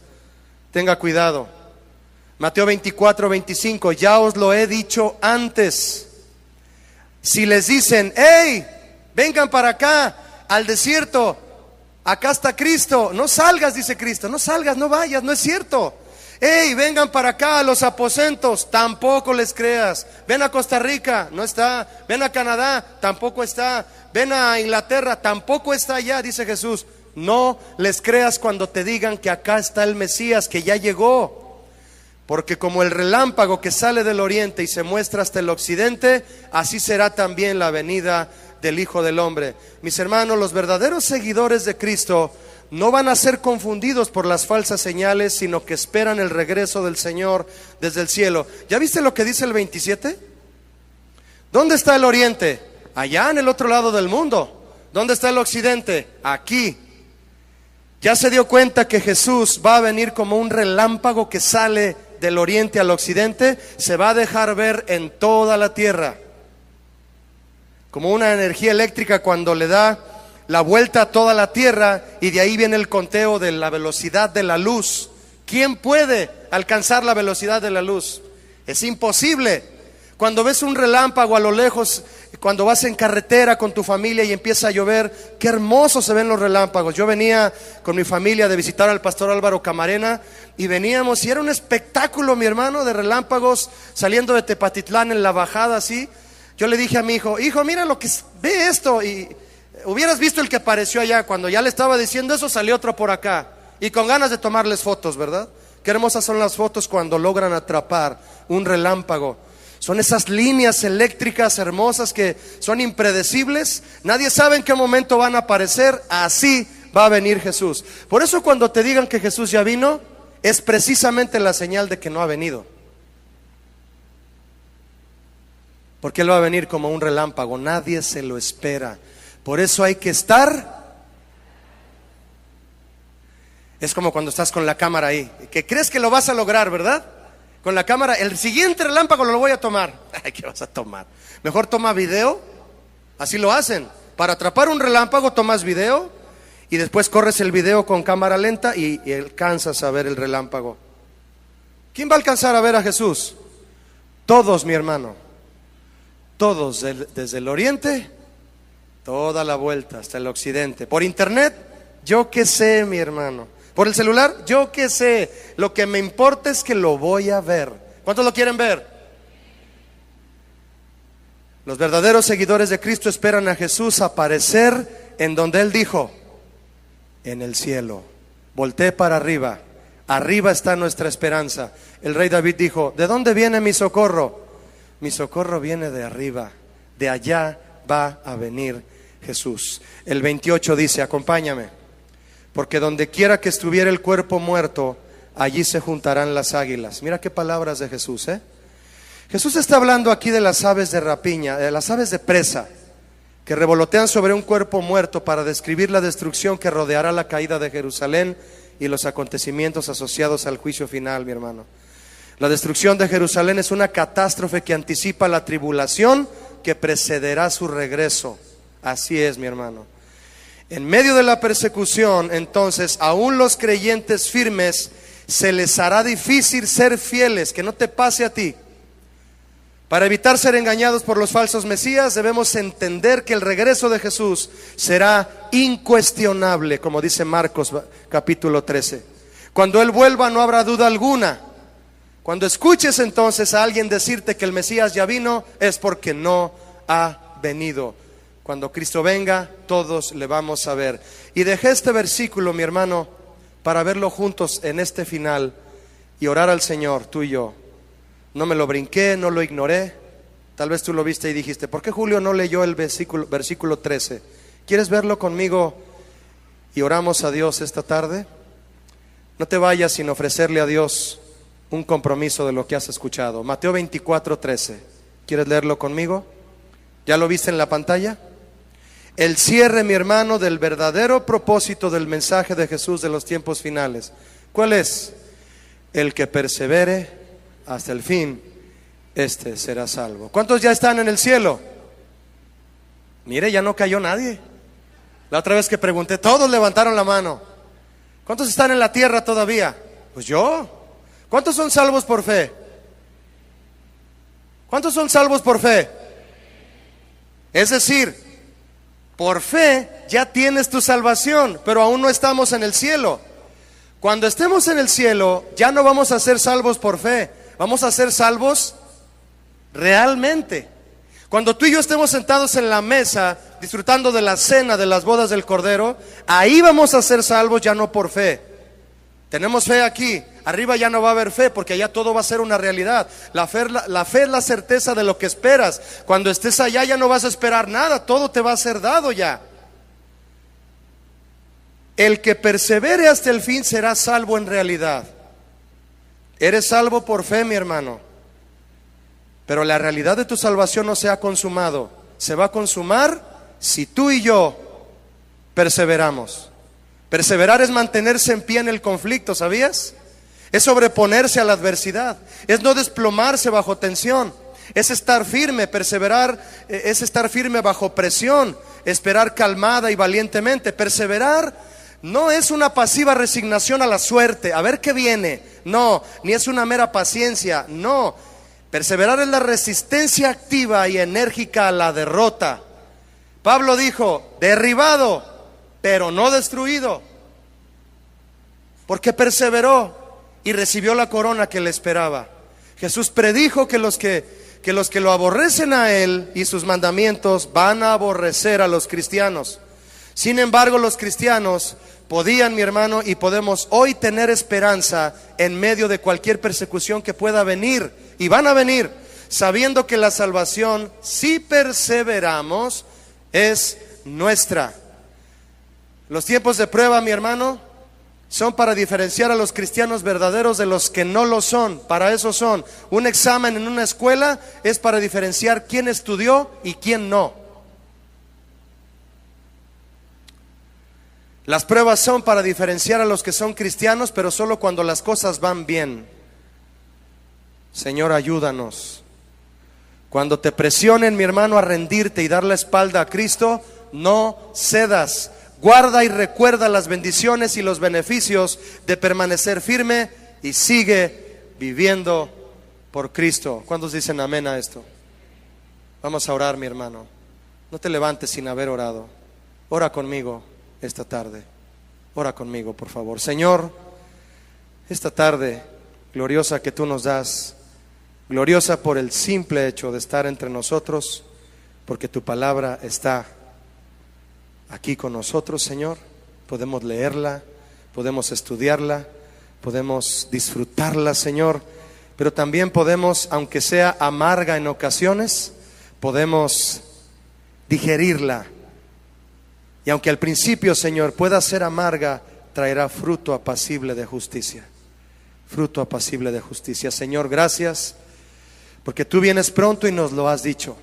Tenga cuidado. Mateo 24, 25, ya os lo he dicho antes. Si les dicen, hey, vengan para acá, al desierto, acá está Cristo, no salgas, dice Cristo, no salgas, no vayas, no es cierto. Hey, vengan para acá a los aposentos, tampoco les creas. Ven a Costa Rica, no está. Ven a Canadá, tampoco está. Ven a Inglaterra, tampoco está allá, dice Jesús. No les creas cuando te digan que acá está el Mesías, que ya llegó. Porque como el relámpago que sale del oriente y se muestra hasta el occidente, así será también la venida del Hijo del Hombre. Mis hermanos, los verdaderos seguidores de Cristo no van a ser confundidos por las falsas señales, sino que esperan el regreso del Señor desde el cielo. ¿Ya viste lo que dice el 27? ¿Dónde está el oriente? Allá en el otro lado del mundo. ¿Dónde está el occidente? Aquí. ¿Ya se dio cuenta que Jesús va a venir como un relámpago que sale del oriente al occidente? Se va a dejar ver en toda la tierra, como una energía eléctrica cuando le da la vuelta a toda la tierra, y de ahí viene el conteo de la velocidad de la luz. ¿Quién puede alcanzar la velocidad de la luz? Es imposible. Cuando ves un relámpago a lo lejos, cuando vas en carretera con tu familia y empieza a llover, qué hermoso se ven los relámpagos. Yo venía con mi familia de visitar al pastor Álvaro Camarena y veníamos y era un espectáculo, mi hermano, de relámpagos saliendo de Tepatitlán en la bajada así. Yo le dije a mi hijo, mira lo que ve esto, y hubieras visto el que apareció allá. Cuando ya le estaba diciendo eso, salió otro por acá y con ganas de tomarles fotos, ¿verdad? Qué hermosas son las fotos cuando logran atrapar un relámpago. Son esas líneas eléctricas hermosas que son impredecibles. Nadie sabe en qué momento van a aparecer. Así va a venir Jesús. Por eso cuando te digan que Jesús ya vino, es precisamente la señal de que no ha venido. Porque Él va a venir como un relámpago. Nadie se lo espera. Por eso hay que estar. Es como cuando estás con la cámara ahí, que crees que lo vas a lograr, ¿verdad? Con la cámara, el siguiente relámpago lo voy a tomar. Ay, ¿qué vas a tomar? Mejor toma video. Así lo hacen. Para atrapar un relámpago tomas video y después corres el video con cámara lenta y alcanzas a ver el relámpago. ¿Quién va a alcanzar a ver a Jesús? Todos, mi hermano. Todos, desde el oriente, toda la vuelta hasta el occidente. Por internet, yo qué sé, mi hermano. Por el celular, yo qué sé. Lo que me importa es que lo voy a ver. ¿Cuántos lo quieren ver? Los verdaderos seguidores de Cristo esperan a Jesús aparecer en donde Él dijo: en el cielo. Voltee para arriba. Arriba está nuestra esperanza. El rey David dijo: ¿de dónde viene mi socorro? Mi socorro viene de arriba. De allá va a venir Jesús. El 28 dice: acompáñame, porque donde quiera que estuviera el cuerpo muerto, allí se juntarán las águilas. Mira qué palabras de Jesús, ¿eh? Jesús está hablando aquí de las aves de rapiña, de las aves de presa, que revolotean sobre un cuerpo muerto para describir la destrucción que rodeará la caída de Jerusalén y los acontecimientos asociados al juicio final, mi hermano. La destrucción de Jerusalén es una catástrofe que anticipa la tribulación que precederá su regreso. Así es, mi hermano. En medio de la persecución, entonces, aún los creyentes firmes se les hará difícil ser fieles. Que no te pase a ti. Para evitar ser engañados por los falsos mesías, debemos entender que el regreso de Jesús será incuestionable, como dice Marcos capítulo 13. Cuando Él vuelva no habrá duda alguna. Cuando escuches entonces a alguien decirte que el Mesías ya vino, es porque no ha venido. Cuando Cristo venga, todos le vamos a ver. Y dejé este versículo, mi hermano, para verlo juntos en este final y orar al Señor, tú y yo. No me lo brinqué, no lo ignoré. Tal vez tú lo viste y dijiste: ¿por qué Julio no leyó el versículo 13? ¿Quieres verlo conmigo y oramos a Dios esta tarde? No te vayas sin ofrecerle a Dios un compromiso de lo que has escuchado. Mateo 24:13. ¿Quieres leerlo conmigo? ¿Ya lo viste en la pantalla? El cierre, mi hermano, del verdadero propósito del mensaje de Jesús de los tiempos finales. ¿Cuál es? El que persevere hasta el fin, este será salvo. ¿Cuántos ya están en el cielo? Mire, ya no cayó nadie. La otra vez que pregunté, todos levantaron la mano. ¿Cuántos están en la tierra todavía? Pues yo. ¿Cuántos son salvos por fe? ¿Cuántos son salvos por fe? Es decir, por fe ya tienes tu salvación, pero aún no estamos en el cielo. Cuando estemos en el cielo, ya no vamos a ser salvos por fe, vamos a ser salvos realmente. Cuando tú y yo estemos sentados en la mesa, disfrutando de la cena de las bodas del Cordero, ahí vamos a ser salvos, ya no por fe. Tenemos fe aquí, arriba ya no va a haber fe, porque allá todo va a ser una realidad. La fe es la certeza de lo que esperas. Cuando estés allá ya no vas a esperar nada, todo te va a ser dado ya. El que persevere hasta el fin será salvo en realidad. Eres salvo por fe, mi hermano, pero la realidad de tu salvación no se ha consumado. Se va a consumar si tú y yo perseveramos. Perseverar es mantenerse en pie en el conflicto, ¿sabías? Es sobreponerse a la adversidad, es no desplomarse bajo tensión, es estar firme. Perseverar es estar firme bajo presión, esperar calmada y valientemente. Perseverar no es una pasiva resignación a la suerte, a ver qué viene. No, ni es una mera paciencia, no. Perseverar es la resistencia activa y enérgica a la derrota. Pablo dijo: derribado, pero no destruido, porque perseveró y recibió la corona que le esperaba. Jesús predijo que los que lo aborrecen a Él y sus mandamientos van a aborrecer a los cristianos. Sin embargo, los cristianos podían, mi hermano, y podemos hoy tener esperanza en medio de cualquier persecución que pueda venir, y van a venir, sabiendo que la salvación, si perseveramos, es nuestra. Los tiempos de prueba, mi hermano, son para diferenciar a los cristianos verdaderos de los que no lo son. Para eso son. Un examen en una escuela es para diferenciar quién estudió y quién no. Las pruebas son para diferenciar a los que son cristianos, pero solo cuando las cosas van bien. Señor, ayúdanos. Cuando te presionen, mi hermano, a rendirte y dar la espalda a Cristo, no cedas. Guarda y recuerda las bendiciones y los beneficios de permanecer firme y sigue viviendo por Cristo. ¿Cuántos dicen amén a esto? Vamos a orar, mi hermano. No te levantes sin haber orado. Ora conmigo esta tarde. Ora conmigo, por favor. Señor, esta tarde gloriosa que tú nos das, gloriosa por el simple hecho de estar entre nosotros, porque tu palabra está aquí con nosotros, Señor. Podemos leerla, podemos estudiarla, podemos disfrutarla, Señor, pero también podemos, aunque sea amarga en ocasiones, podemos digerirla. Y aunque al principio, Señor, pueda ser amarga, traerá fruto apacible de justicia. Fruto apacible de justicia. Señor, gracias, porque tú vienes pronto y nos lo has dicho.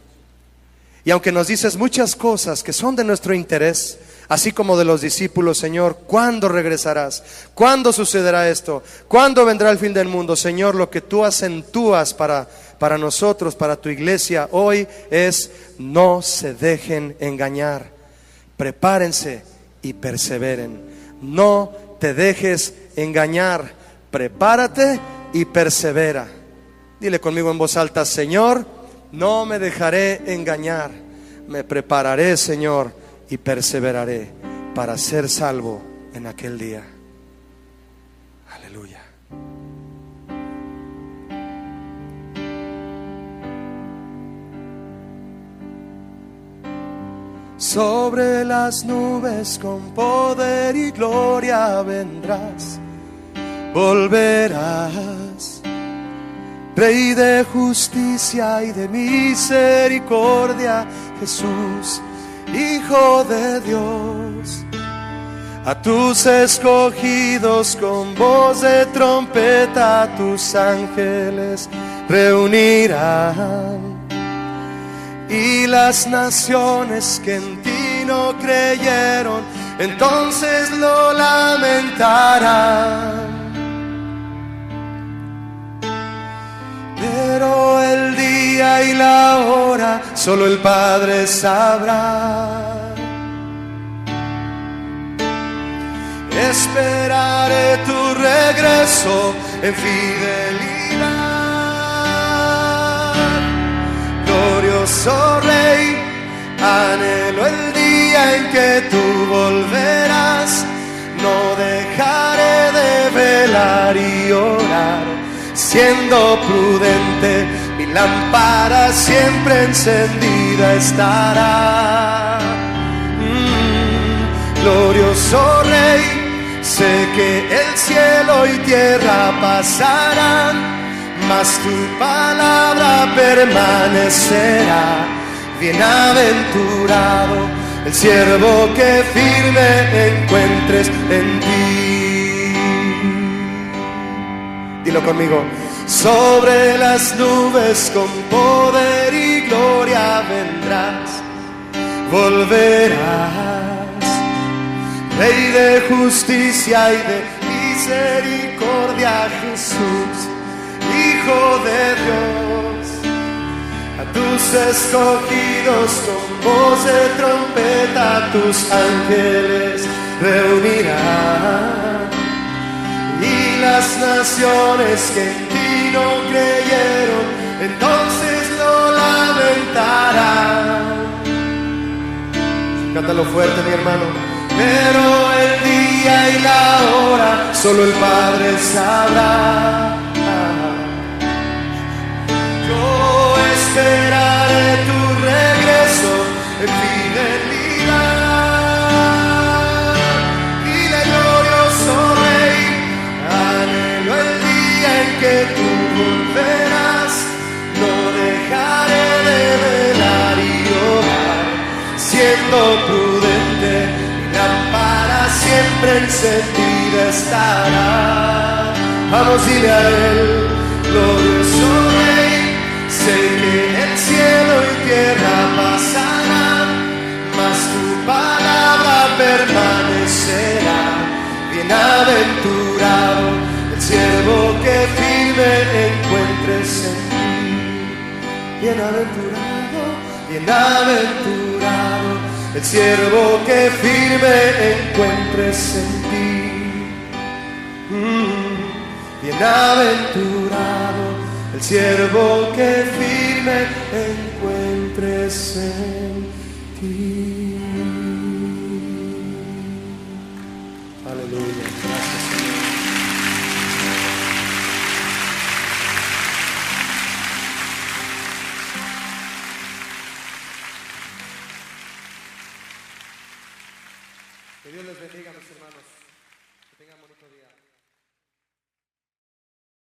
Y aunque nos dices muchas cosas que son de nuestro interés, así como de los discípulos, Señor, ¿cuándo regresarás? ¿Cuándo sucederá esto? ¿Cuándo vendrá el fin del mundo? Señor, lo que tú acentúas para nosotros, para tu iglesia hoy es: no se dejen engañar. Prepárense y perseveren. No te dejes engañar. Prepárate y persevera. Dile conmigo en voz alta: Señor, no me dejaré engañar. Me prepararé, Señor, y perseveraré para ser salvo en aquel día. Aleluya. Sobre las nubes con poder y gloria vendrás, volverás, Rey de justicia y de misericordia, Jesús, Hijo de Dios. A tus escogidos con voz de trompeta, a tus ángeles reunirán. Y las naciones que en ti no creyeron, entonces lo lamentarán. Pero el día y la hora solo el Padre sabrá. Esperaré tu regreso en fidelidad. Glorioso Rey, anhelo el día en que tú volverás. No dejaré de velar y orar, siendo prudente, mi lámpara siempre encendida estará. Glorioso Rey, sé que el cielo y tierra pasarán, mas tu palabra permanecerá. Bienaventurado el siervo que firme encuentres en ti. Dilo conmigo. Sobre las nubes con poder y gloria vendrás, volverás, Rey de justicia y de misericordia, Jesús, Hijo de Dios. A tus escogidos con voz de trompeta, a tus ángeles reunirán. Y las naciones que en ti no creyeron, entonces lo lamentarán. Cántalo fuerte, mi hermano. Pero el día y la hora solo el Padre sabrá. Yo esperaré tu regreso en fidelidad. Dile, glorioso Rey, anhelo el día en que tú volverás. No dejaré de velar y orar, siendo prudente, mi lámpara siempre encendida estará. Vamos, dile a él, glorioso Rey, sé que el cielo y tierra pasarán, mas tu palabra permanecerá. Bienaventurado el siervo que firme encuentres en ti. Bienaventurado, bienaventurado el siervo que firme encuentres en ti. Bienaventurado Bienaventurado el siervo que firme encuentres en ti. Aleluya. Gracias, Señor. Que Dios les bendiga, mis hermanos. Que tengan bonito día.